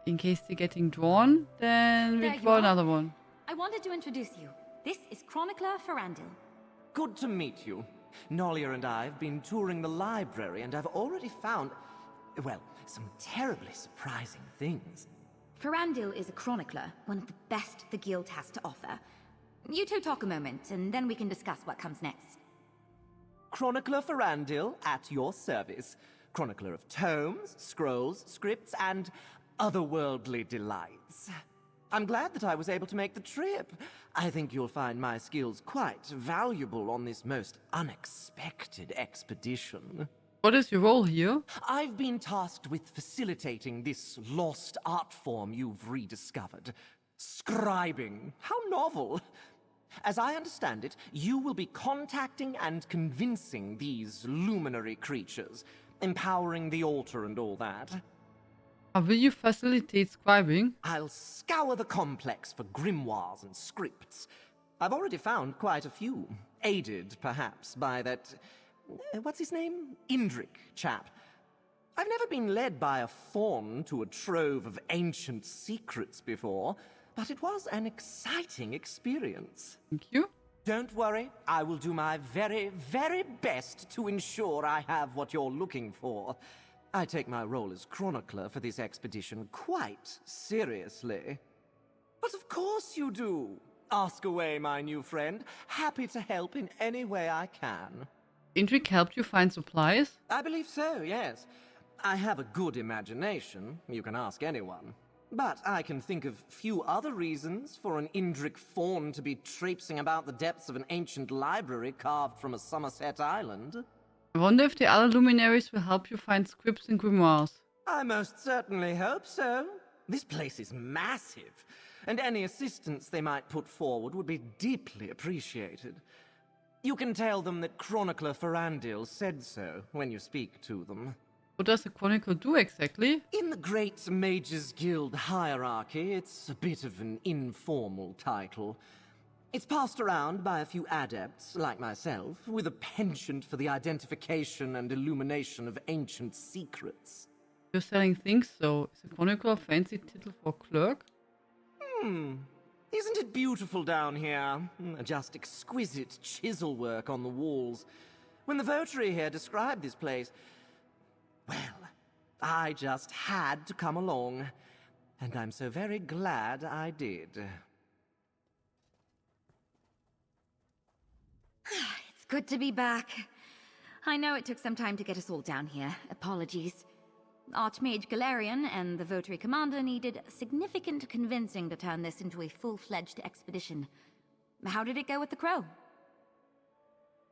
in case they're getting drawn, then we There you draw are. another one. I wanted to introduce you. This is Chronicler Ferandil. Good to meet you. Nolia and I have been touring the library and I've already found, well, some terribly surprising things. Ferandil is a chronicler, one of the best the guild has to offer. You two talk a moment, and then we can discuss what comes next. Chronicler Ferandil, at your service. Chronicler of tomes, scrolls, scripts, and otherworldly delights. I'm glad that I was able to make the trip. I think you'll find my skills quite valuable on this most unexpected expedition. What is your role here? I've been tasked with facilitating this lost art form you've rediscovered. Scribing. How novel. As I understand it, you will be contacting and convincing these luminary creatures, empowering the altar and all that. Will you facilitate scribing? I'll scour the complex for grimoires and scripts. I've already found quite a few, aided perhaps by that... what's his name? Indrik chap. I've never been led by a fawn to a trove of ancient secrets before, but it was an exciting experience. Thank you. Don't worry, I will do my very, very best to ensure I have what you're looking for. I take my role as chronicler for this expedition quite seriously. But of course you do. Ask away, my new friend. Happy to help in any way I can. Indrik helped you find supplies? I believe so, yes. I have a good imagination. You can ask anyone. But I can think of few other reasons for an Indrik fawn to be traipsing about the depths of an ancient library carved from a Somerset island. I wonder if the other luminaries will help you find scripts and grimoires. I most certainly hope so. This place is massive, and any assistance they might put forward would be deeply appreciated. You can tell them that Chronicler Ferandil said so when you speak to them. What does a chronicle do exactly? In the Great Mages Guild hierarchy, it's a bit of an informal title. It's passed around by a few adepts, like myself, with a penchant for the identification and illumination of ancient secrets. You're selling things, so is a chronicle a fancy title for clerk? Isn't it beautiful down here? Just exquisite chisel work on the walls. When the votary here described this place, well, I just had to come along, and I'm so very glad I did. It's good to be back. I know it took some time to get us all down here. Apologies. Archmage Galerian and the Votary Commander needed significant convincing to turn this into a full-fledged expedition. How did it go with the Crow?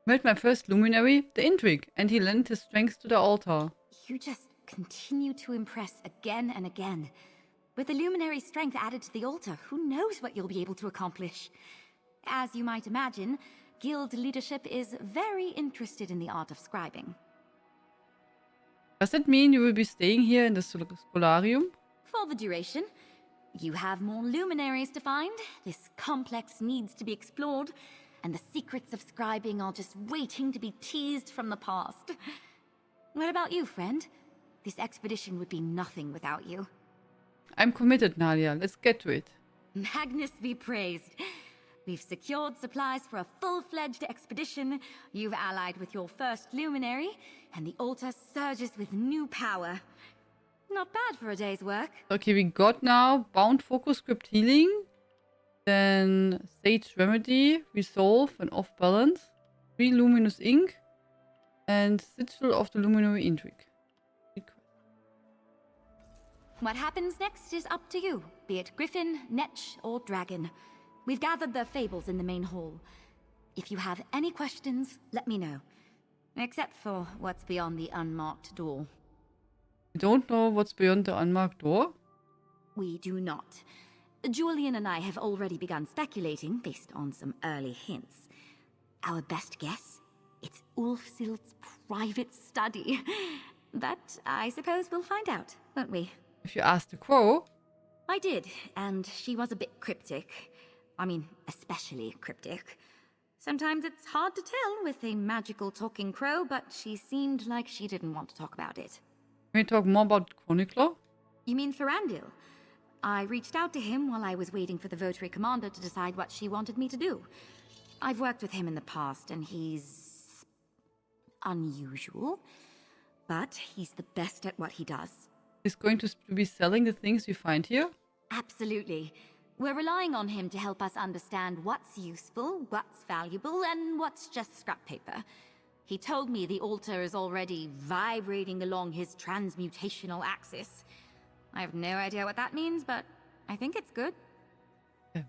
Met my first luminary, the Indrik, and he lent his strength to the altar. You just continue to impress again and again. With the luminary's strength added to the altar, who knows what you'll be able to accomplish? As you might imagine, guild leadership is very interested in the art of scribing. Does that mean you will be staying here in the Scholarium? For the duration. You have more luminaries to find, this complex needs to be explored, and the secrets of scribing are just waiting to be teased from the past. What about you, friend? This expedition would be nothing without you. I'm committed, Nadia. Let's get to it. Magnus be praised. We've secured supplies for a full-fledged expedition, you've allied with your first luminary, and the altar surges with new power. Not bad for a day's work. Okay, we got now Bound Focus Script Healing, then Sage Remedy, Resolve and Off Balance, 3 Luminous Ink, and Sigil of the Luminary Indrik. What happens next is up to you, be it Griffin, Netch, or Dragon. We've gathered their fables in the main hall. If you have any questions, let me know. Except for what's beyond the unmarked door. We don't know what's beyond the unmarked door? We do not. Julian and I have already begun speculating based on some early hints. Our best guess? It's Ulfsild's private study. But I suppose we'll find out, won't we? If you ask the crow? I did, and she was a bit cryptic. I mean, especially cryptic. Sometimes it's hard to tell with a magical talking crow, but she seemed like she didn't want to talk about it. Can we talk more about Chronicler? You mean Ferandil? I reached out to him while I was waiting for the Votary Commander to decide what she wanted me to do. I've worked with him in the past, and he's unusual, but he's the best at what he does. He's going to be selling the things we find here? Absolutely. We're relying on him to help us understand what's useful, what's valuable, and what's just scrap paper. He told me the altar is already vibrating along his transmutational axis. I have no idea what that means, but I think it's good. Yeah.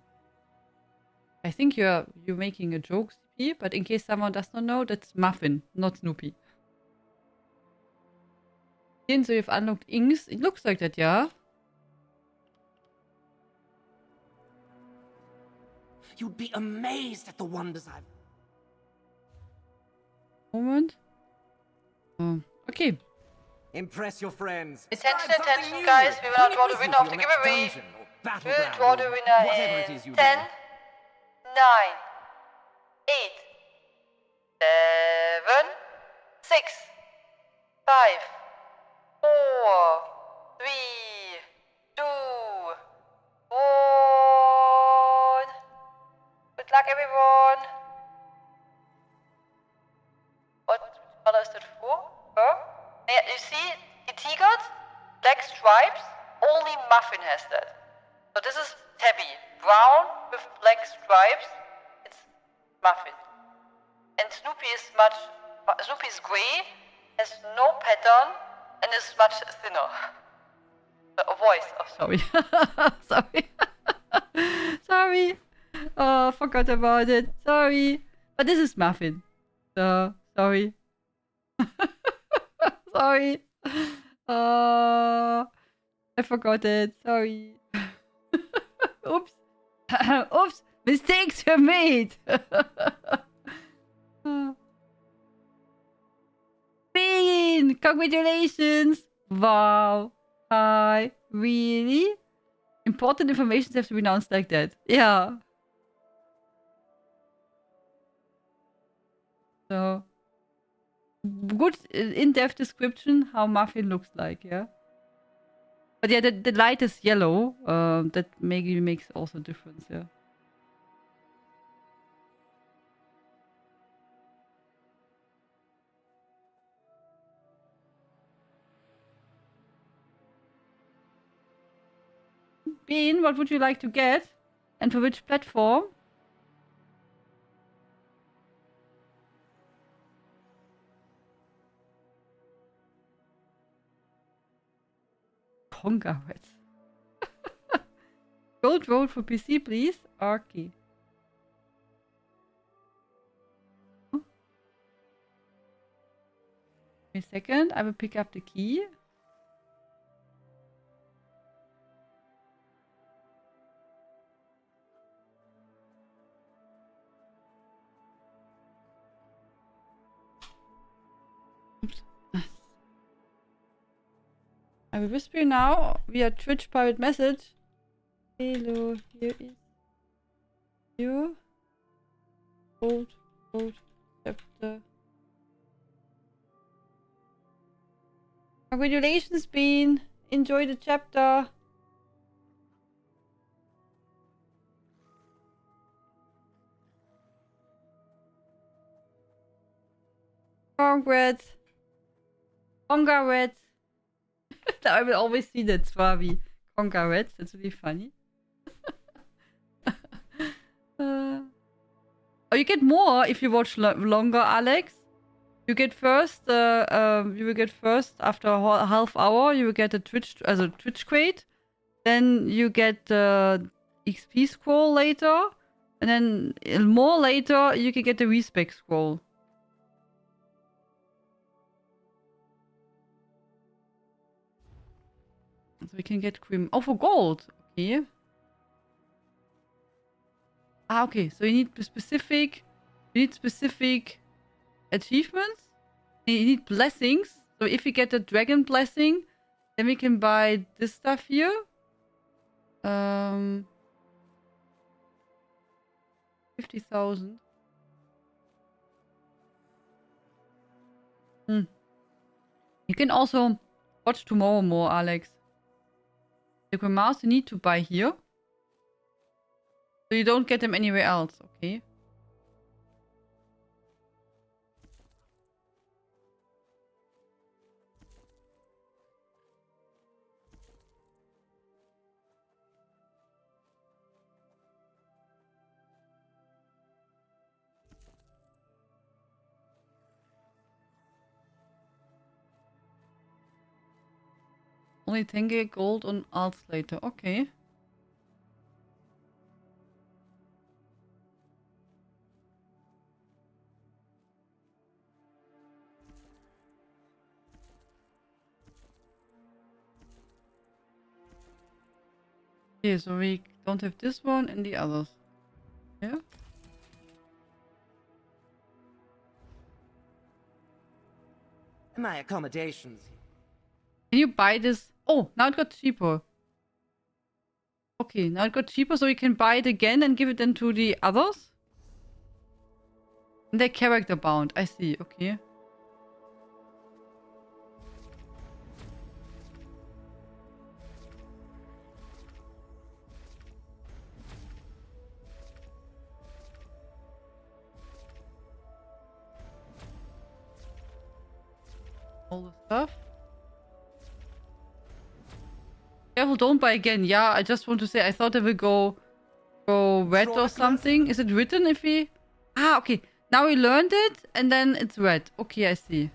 I think you're making a joke, Snoopy, but in case someone does not know, that's Muffin, not Snoopy. So you've unlocked inks. It looks like that, yeah? You'd be amazed at the wonders I've... Moment. Okay. Impress your friends. Attention, attention, guys. We will now draw the winner of the giveaway. We'll draw the winner in 10, 9, 8, 7, 6, 5, 4, 3, 2, 1. color is that for? Fur? Yeah, you see, Tigert, black stripes, only Muffin has that. So this is tabby, brown with black stripes, it's Muffin. And Snoopy is gray, has no pattern, and is much thinner. A voice, oh sorry. Sorry. Sorry. Oh, forgot about it. Sorry. But this is Muffin. So, sorry. Sorry. I forgot it. Sorry. Oops. Oops. Mistakes were made. Bean! Congratulations! Wow. Hi. Really? Important information have to be announced like that. Yeah. So, good in-depth description how Muffin looks like, yeah? But yeah, the light is yellow. That maybe makes also a difference, yeah. Bean, what would you like to get? And for which platform? Congarets. Gold road for PC, please. Okay. Wait a second, I will pick up the key. Oops. I will whisper you now via Twitch private message. Hello, here is you. Old chapter. Congratulations, Bean. Enjoy the chapter. Congrats. Congrats. I will always see that Swabi. Congrats. That's really funny. Oh, you get more if you watch longer, Alex. You get first. You will get first after a half hour. You will get a Twitch crate. Then you get the XP scroll later, and then more later you can get the respec scroll. So we can get cream. Oh, for gold. Okay. Ah, okay. So you need specific. You need specific achievements. You need blessings. So if we get the dragon blessing, then we can buy this stuff here. 50,000. You can also watch tomorrow more, Alex. The grimoires you need to buy here. So you don't get them anywhere else, okay? Only 10k gold on alts later. Okay. Okay, so we don't have this one and the others. Yeah. My accommodations. Can you buy this? Oh, now it got cheaper. Okay, now it got cheaper, so we can buy it again and give it then to the others? And they're character bound. I see, okay. all the stuff. Careful, don't buy again. Yeah, I just want to say, I thought they would go red or something. Is it written if we... Ah, okay. Now we learned it, and then it's red. Okay, I see.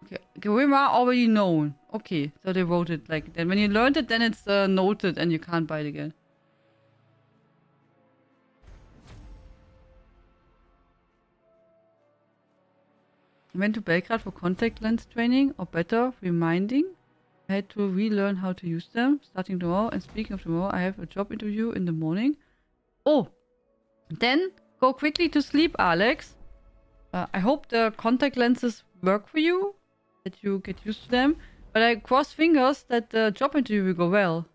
Okay, Grima already known. Okay, so they wrote it like that. When you learned it, then it's noted, and you can't buy it again. I went to Belgrade for contact lens training, or better, reminding. I had to relearn how to use them, starting tomorrow. And speaking of tomorrow, I have a job interview in the morning. Oh, then go quickly to sleep, Alex. I hope the contact lenses work for you, that you get used to them. But I cross fingers that the job interview will go well.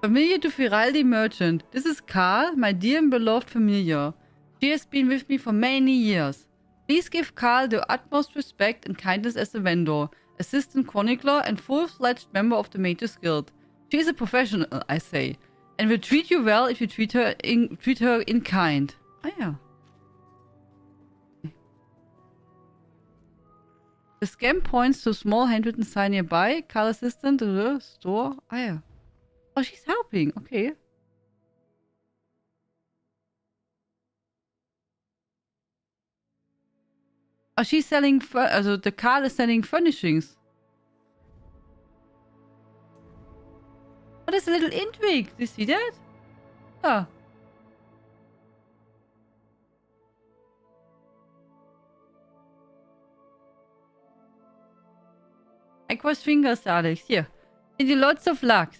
Familiar to Firaldi Merchant. This is Carl, my dear and beloved familiar. She has been with me for many years. Please give Carl the utmost respect and kindness as a vendor, assistant chronicler, and full-fledged member of the Mages Guild. She is a professional, I say, and will treat you well if you treat her in kind. Ah, yeah. The scam points to a small handwritten sign nearby. Carl assistant to the store. Ah, yeah. Oh, she's helping. Okay. Oh, she's selling... Also, the Carl is selling furnishings. Oh, there's a little Indrik. Do you see that? Ah. I cross fingers, Alex. Here. Send you lots of luck.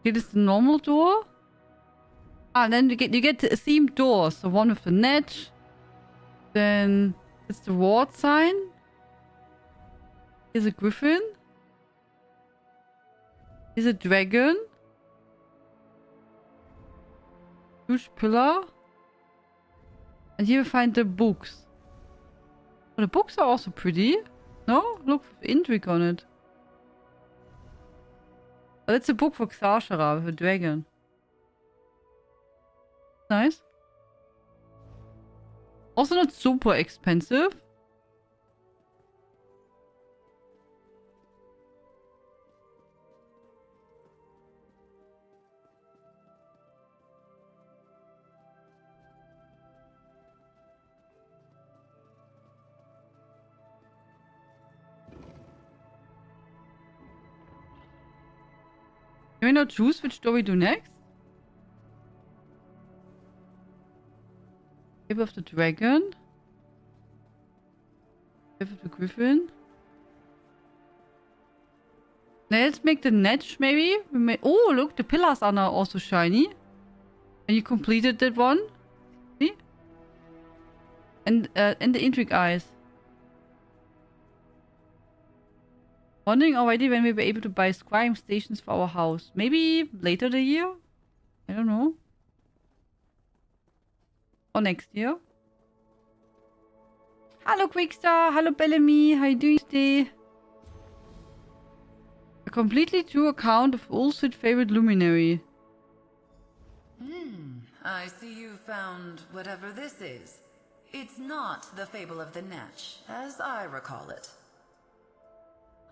Okay, this is the normal door. Ah, and then you get the themed doors. So one with the net. Then it's the ward sign. Here's a griffin. Here's a dragon. Huge pillar. And here we find the books. Oh, the books are also pretty. No? Look, with Indrik on it. Oh, that's a book for Xarshara with a dragon. Nice. Also not super expensive. Can we now choose which door we do next? Grave of the Dragon. Grave of the Griffin. Let's make the Netch maybe. Oh, look, the pillars are now also shiny. And you completed that one. See? And the Indrik eyes. Wondering already when we'll be able to buy scribing stations for our house. Maybe later the year? I don't know. Or next year. Hello Quickstar, hello Bellamy, how are you doing today? A completely true account of Ulf's favorite luminary. I see you found whatever this is. It's not the Fable of the Netch, as I recall it.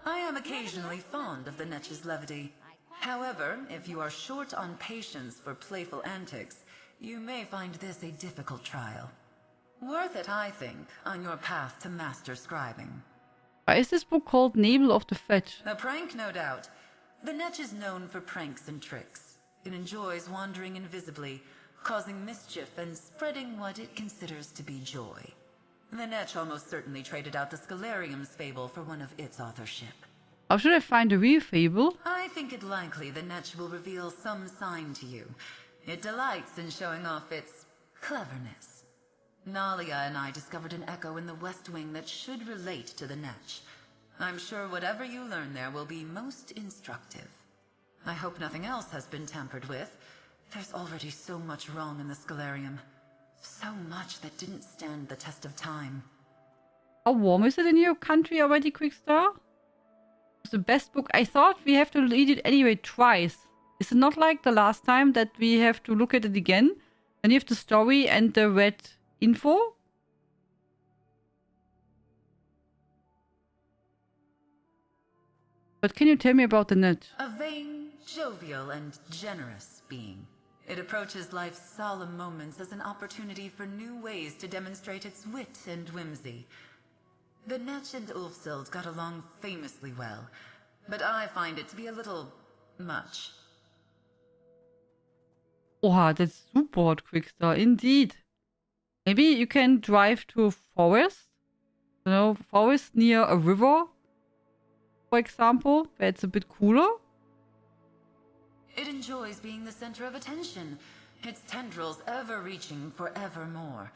I am occasionally fond of the Netch's levity. However, if you are short on patience for playful antics, you may find this a difficult trial. Worth it, I think, on your path to master scribing. Why is this book called Nebel of the Fetch? A prank, no doubt. The Netch is known for pranks and tricks. It enjoys wandering invisibly, causing mischief and spreading what it considers to be joy. The Netch almost certainly traded out the Scalarium's fable for one of its authorship. How should I find the real fable? I think it likely the Netch will reveal some sign to you. It delights in showing off its cleverness. Nalia and I discovered an echo in the West Wing that should relate to the Netch. I'm sure whatever you learn there will be most instructive. I hope nothing else has been tampered with. There's already so much wrong in the Scalarium. So much that didn't stand the test of time. How warm is it in your country already, Quickstar? It's the best book. I thought we have to read it anyway twice. Is it not like the last time that we have to look at it again? And you have the story and the red info? But can you tell me about the net? A vain, jovial, and generous being. It approaches life's solemn moments as an opportunity for new ways to demonstrate its wit and whimsy. The Netch and Ulfsild got along famously well, but I find it to be a little much. Oha, that's super hot, Quickstar. Indeed. Maybe you can drive to a forest? You know, forest near a river, for example, where it's a bit cooler? It enjoys being the center of attention. Its tendrils ever-reaching forevermore.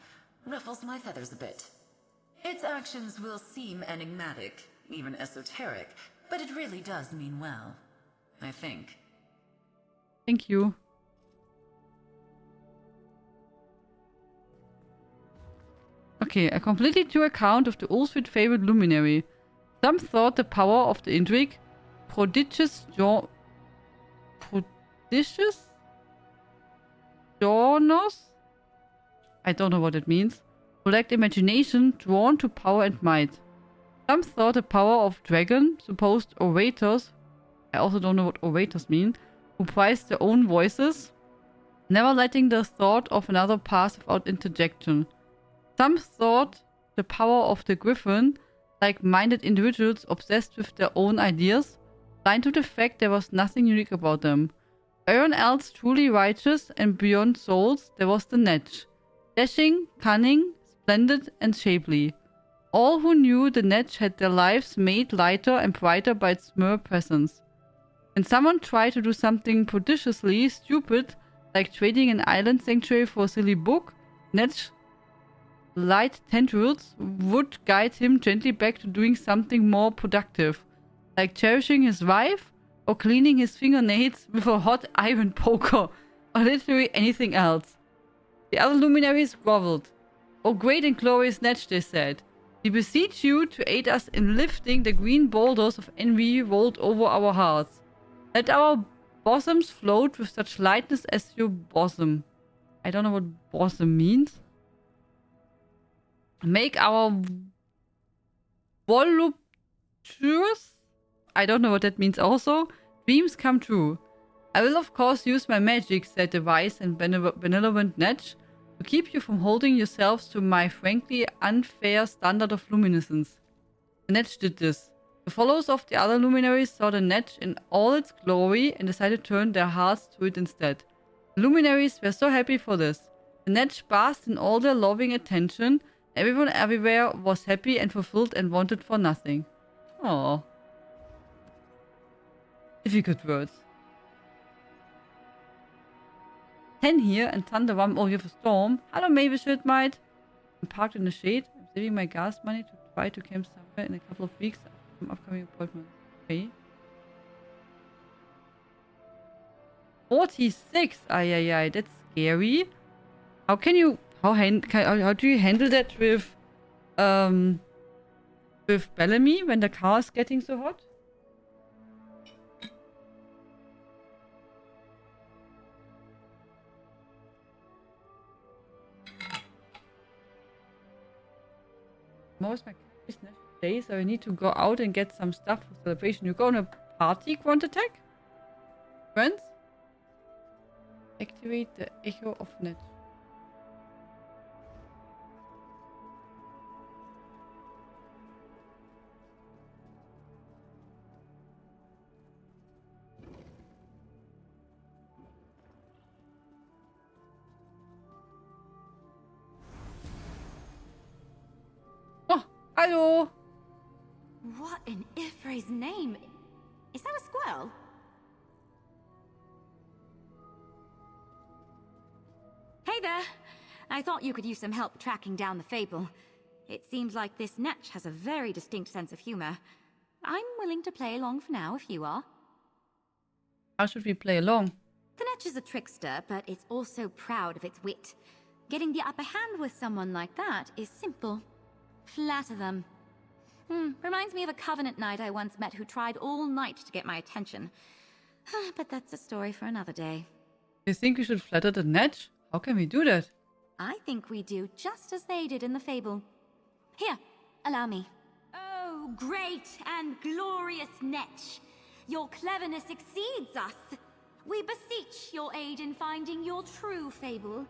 Ruffles my feathers a bit. Its actions will seem enigmatic, even esoteric, but it really does mean well. I think. Thank you. Okay, a completely true account of the Ulfrid favorite luminary. Some thought the power of the Indrik, prodigious Jornos? I don't know what it means. Who lacked imagination, drawn to power and might. Some thought the power of dragon, supposed orators, I also don't know what orators mean, who prized their own voices, never letting the thought of another pass without interjection. Some thought the power of the griffin, like-minded individuals obsessed with their own ideas, blind to the fact there was nothing unique about them. Everyone else truly righteous and beyond souls, there was the Netch. Dashing, cunning, splendid and shapely. All who knew the Netch had their lives made lighter and brighter by its mere presence. When someone tried to do something prodigiously stupid, like trading an island sanctuary for a silly book, Netch light tendrils would guide him gently back to doing something more productive, like cherishing his wife or cleaning his fingernails with a hot iron poker, or literally anything else. The other luminaries groveled. "O great and glorious Netch," they said, "we beseech you to aid us in lifting the green boulders of envy rolled over our hearts. Let our bosoms float with such lightness as your bosom." I don't know what bosom means. "Make our voluptuous," I don't know what that means also, "dreams come true. I will of course use my magic," said the wise and benevolent Netch, "to keep you from holding yourselves to my frankly unfair standard of luminescence." The Netch did this. The followers of the other luminaries saw the Netch in all its glory and decided to turn their hearts to it instead. The luminaries were so happy for this. The Netch basked in all their loving attention. Everyone everywhere was happy and fulfilled and wanted for nothing. Aww. Difficult words. 10 here and Thunderwam. Oh, you have a storm. Hello, Mavis Mite. I'm parked in the shade. I'm saving my gas money to try to camp somewhere in a couple of weeks after some upcoming appointments. Okay. 46. Ay, that's scary. How can you... How do you handle that with Bellamy when the car is getting so hot? Tomorrow's my national day, so I need to go out and get some stuff for celebration. You go on a party, Quant Attack? Friends? Activate the Echo of Net. Hello! What in Ifre's name? Is that a squirrel? Hey there! I thought you could use some help tracking down the fable. It seems like this Netch has a very distinct sense of humor. I'm willing to play along for now if you are. How should we play along? The Netch is a trickster, but it's also proud of its wit. Getting the upper hand with someone like that is simple. Flatter them. Reminds me of a Covenant knight I once met who tried all night to get my attention. But that's a story for another day. You think we should flatter the Netch? How can we do that? I think we do just as they did in the fable. Here, allow me. Oh, great and glorious Netch! Your cleverness exceeds us. We beseech your aid in finding your true fable.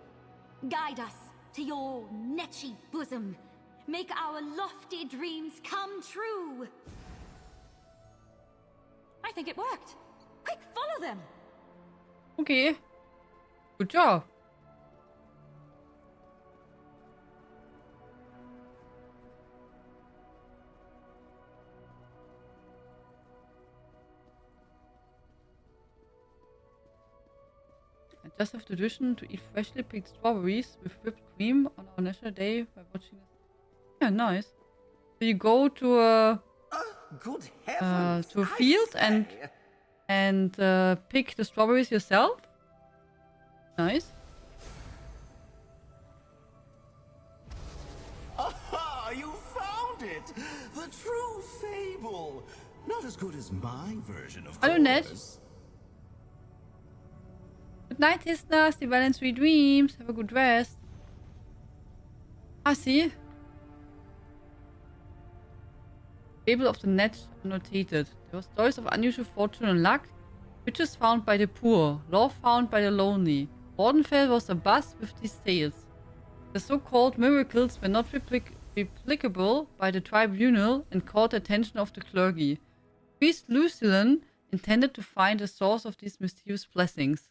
Guide us to your netchy bosom. Make our lofty dreams come true. I think it worked. Quick, follow them. Okay. Good job. I just have the tradition to eat freshly picked strawberries with whipped cream on our national day by watching this. Yeah, nice. So you go to a Good heavens! to a field and pick the strawberries yourself. Nice. Aha! You found it! The true fable! Not as good as my version, of Hallo Ned. course. Good night, listeners. Die well and sweet dreams. Have a good rest. Ah, see? Fable of the Netch annotated. There were stories of unusual fortune and luck. Riches found by the poor. Love found by the lonely. Wardenfell was abuzz with these tales. The so-called miracles were not replicable by the tribunal and caught the attention of the clergy. Priest Lucilin intended to find the source of these mysterious blessings.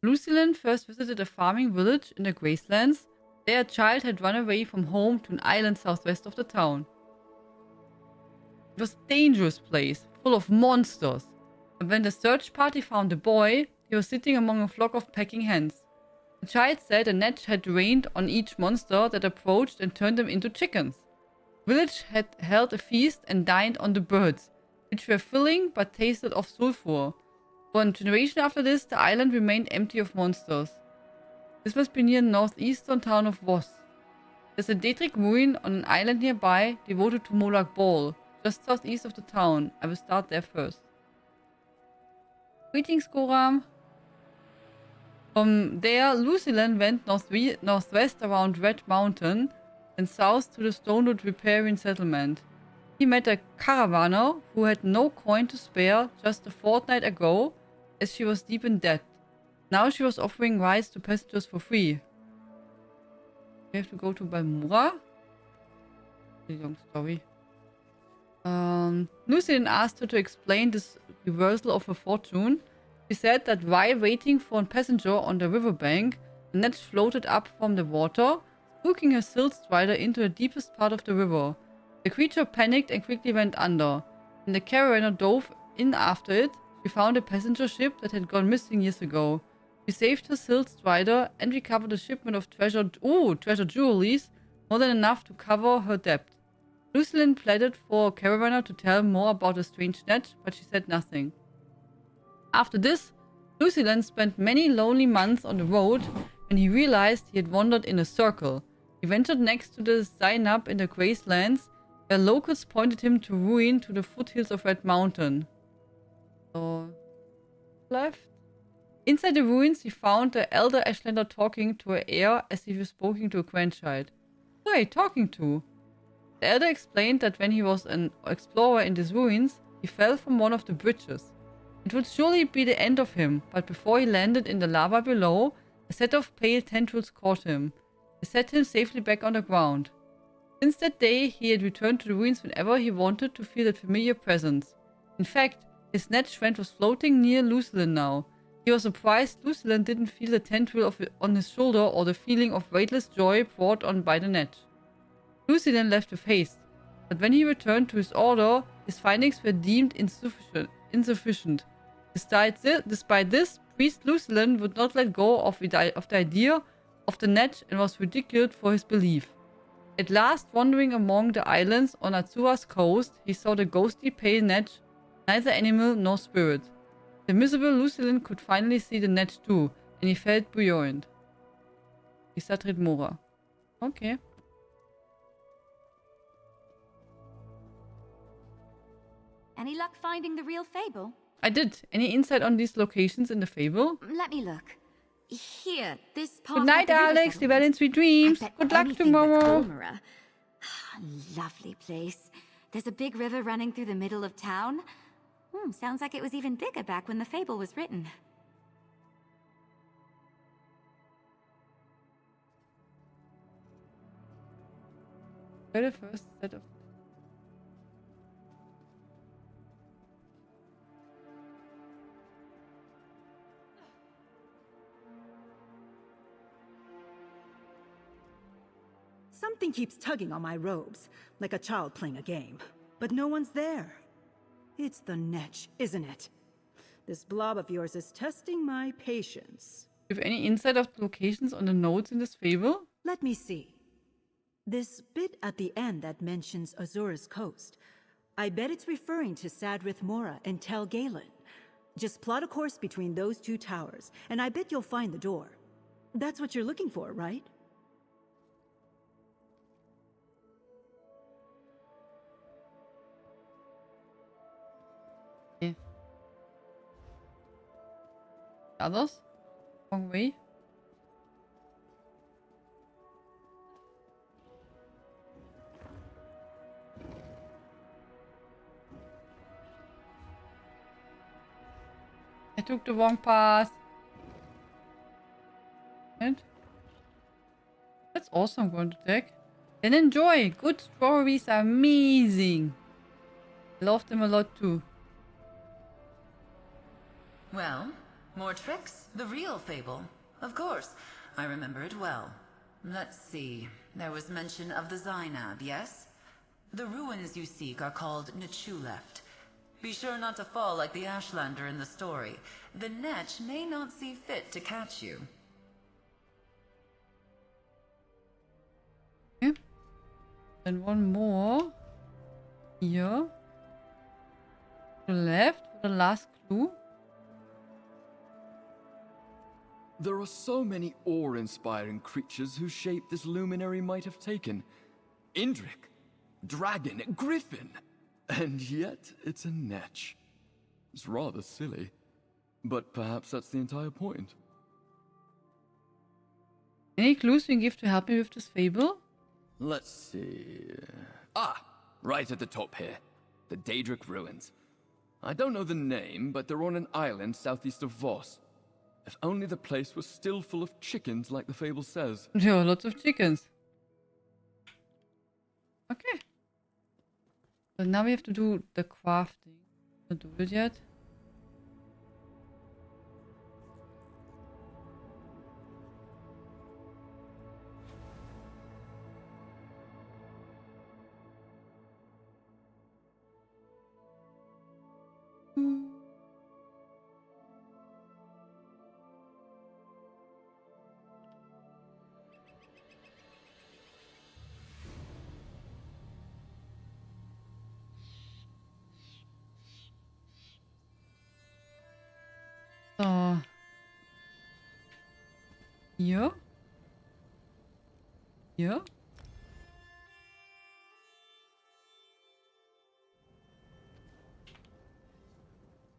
Lucilin first visited a farming village in the Gracelands. There a child had run away from home to an island southwest of the town. It was a dangerous place, full of monsters. And when the search party found the boy, he was sitting among a flock of pecking hens. The child said a Netch had rained on each monster that approached and turned them into chickens. The village had held a feast and dined on the birds, which were filling but tasted of sulfur. For a generation after this, the island remained empty of monsters. This must be near the northeastern town of Voss. There's a Daedric ruin on an island nearby devoted to Molag Bal, just southeast of the town. I will start there first. Greetings, Goram. From there, Lucilin went northwest around Red Mountain and south to the Stonewood Riparian settlement. He met a caravaner who had no coin to spare just a fortnight ago, as she was deep in debt. Now she was offering rides to passengers for free. We have to go to Balmora. Really long story. Lucilin asked her to explain this reversal of her fortune. She said that while waiting for a passenger on the riverbank, the Netch floated up from the water, spooking her silt strider into the deepest part of the river. The creature panicked and quickly went under. When the caravaner dove in after it, she found a passenger ship that had gone missing years ago. She saved her silt strider and recovered a shipment of treasure jewelries, more than enough to cover her debt. Lucilin pleaded for a caravaner to tell more about the strange Netch, but she said nothing. After this, Lucilin spent many lonely months on the road when he realized he had wandered in a circle. He ventured next to the Zainab in the Gracelands, where locals pointed him to ruin to the foothills of Red Mountain. So, left. Inside the ruins, he found the elder Ashlander talking to her heir as if he was speaking to a grandchild. Who are you talking to? The elder explained that when he was an explorer in these ruins, he fell from one of the bridges. It would surely be the end of him, but before he landed in the lava below, a set of pale tendrils caught him. They set him safely back on the ground. Since that day, he had returned to the ruins whenever he wanted to feel that familiar presence. In fact, his Netch friend was floating near Lucilin now. He was surprised Lucilin didn't feel the tendril on his shoulder or the feeling of weightless joy brought on by the Netch. Lucilin left with haste, but when he returned to his order, his findings were deemed insufficient. Despite this, Priest Lucilin would not let go of the idea of the Netch and was ridiculed for his belief. At last, wandering among the islands on Azura's coast, he saw the ghostly pale Netch, neither animal nor spirit. The miserable Lucilin could finally see the Netch too, and he felt buoyant. Isatrid Mora. Okay. Any luck finding the real fable? I did. Any insight on these locations in the fable? Let me look. Here, this part. Good night, Alex. Be well in sweet dreams. Good luck tomorrow. Lovely place. There's a big river running through the middle of town. Sounds like it was even bigger back when the fable was written. Where the first set of... Something keeps tugging on my robes, like a child playing a game. But no one's there. It's the Netch, isn't it? This blob of yours is testing my patience. Do you have any insight of the locations on the notes in this fable? Let me see. This bit at the end that mentions Azura's coast. I bet it's referring to Sadrith Mora and Tel Galen. Just plot a course between those two towers, and I bet you'll find the door. That's what you're looking for, right? Yeah. Others? Wrong way? I took the wrong path. And that's awesome. I'm going to take. Then enjoy. Good strawberries are amazing. Love them a lot too. Well, more tricks? The real fable. Of course. I remember it well. Let's see. There was mention of the Zainab, yes? The ruins you seek are called Nichuleft. Be sure not to fall like the Ashlander in the story. The Netch may not see fit to catch you. Okay. Then one more. Here. To the left for the last clue. There are so many awe-inspiring creatures whose shape this luminary might have taken. Indrik, dragon, griffin. And yet, it's a Netch. It's rather silly. But perhaps that's the entire point. Any clues you can give to help me with this fable? Let's see... Ah! Right at the top here. The Daedric Ruins. I don't know the name, but they're on an island southeast of Voss. If only the place was still full of chickens like the fable says. Yeah, lots of chickens. Okay. So now we have to do the crafting. Not do it yet. So. Hier. Hier.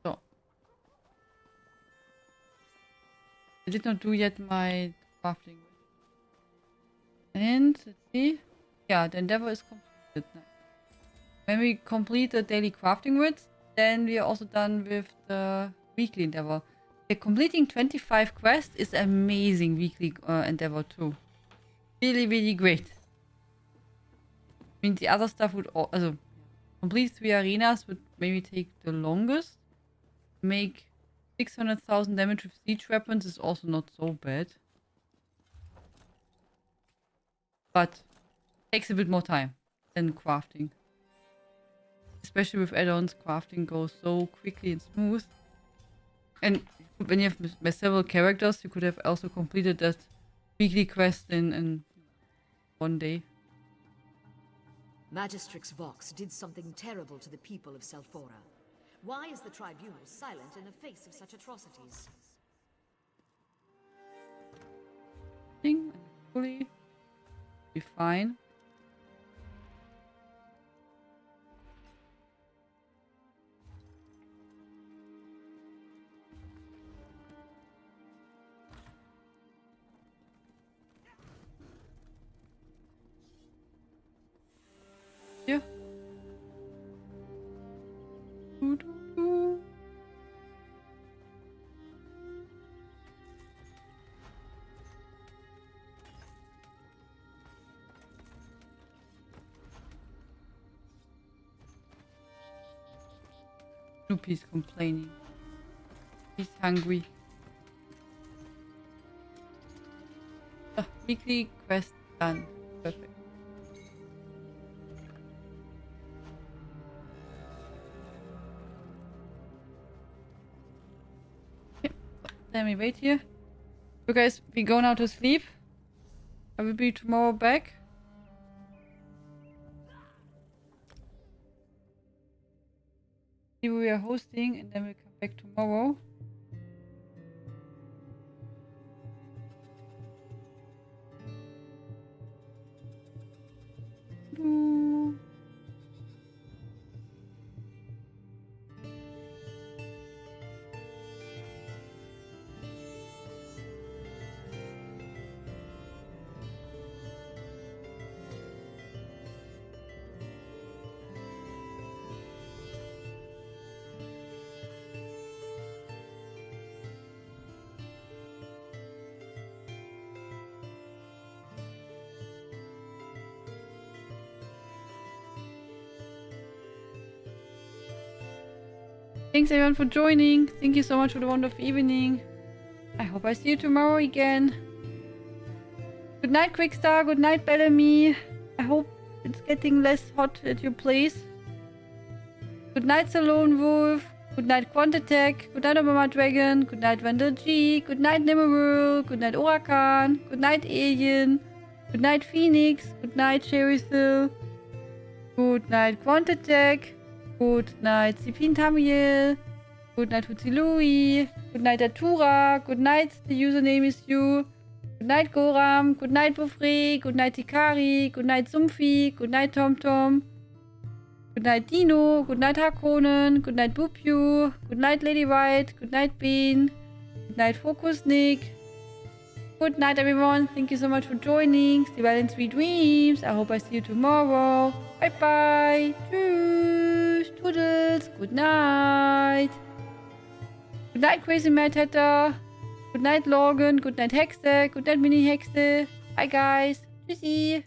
So. I did not do yet my crafting. And let's see. Yeah, the endeavor is completed. When we complete the daily crafting with, then we are also done with the weekly endeavor. Okay, completing 25 quests is amazing weekly endeavor too. Really, really great. I mean, the other stuff would also complete 3 arenas would maybe take the longest. Make 600,000 damage with siege weapons is also not so bad. But takes a bit more time than crafting. Especially with add-ons, crafting goes so quickly and smooth. And when you have several characters, you could have also completed that weekly quest in one day. Magistrix Vox did something terrible to the people of Selphora. Why is the tribunal silent in the face of such atrocities? Ding. hopefully. Be fine. Yeah. Snoopy's complaining. He's hungry. Weekly quest done. Perfect. Okay. Let me wait here. So guys, we go now to sleep. I will be tomorrow back. See who we are hosting and then we'll come back tomorrow. Thanks everyone for joining. Thank you so much for the wonderful evening. I hope I see you tomorrow again. Good night, Quickstar. Good night, Bellamy. I hope it's getting less hot at your place. Good night, Salone Wolf. Good night, Quantatech. Good night, Obama Dragon. Good night, Vandal G. Good night, Nimmerworld. Good night, Orakan. Good night, Alien. Good night, Phoenix. Good night, Cherrysil. Good night, Quantatech. Good night, Sipin Tamiel. Good night, Hutsilui. Good night, Atura. Good night, the username is you. Good night, Goram. Good night, Bofre. Good night, Tikari. Good night, Sumphi. Good night, TomTom. Good night, Dino. Good night, Hakonen. Good night, Bupyu. Good night, Lady White. Good night, Bean. Good night, Focus Nick. Good night, everyone. Thank you so much for joining. Stay well and sweet dreams. I hope I see you tomorrow. Bye-bye. Tschüss. Toodles. Good night. Good night, Crazy Mad Hatter. Good night, Logan. Good night, Hexe. Good night, Mini Hexe. Bye, guys. Tschüssi.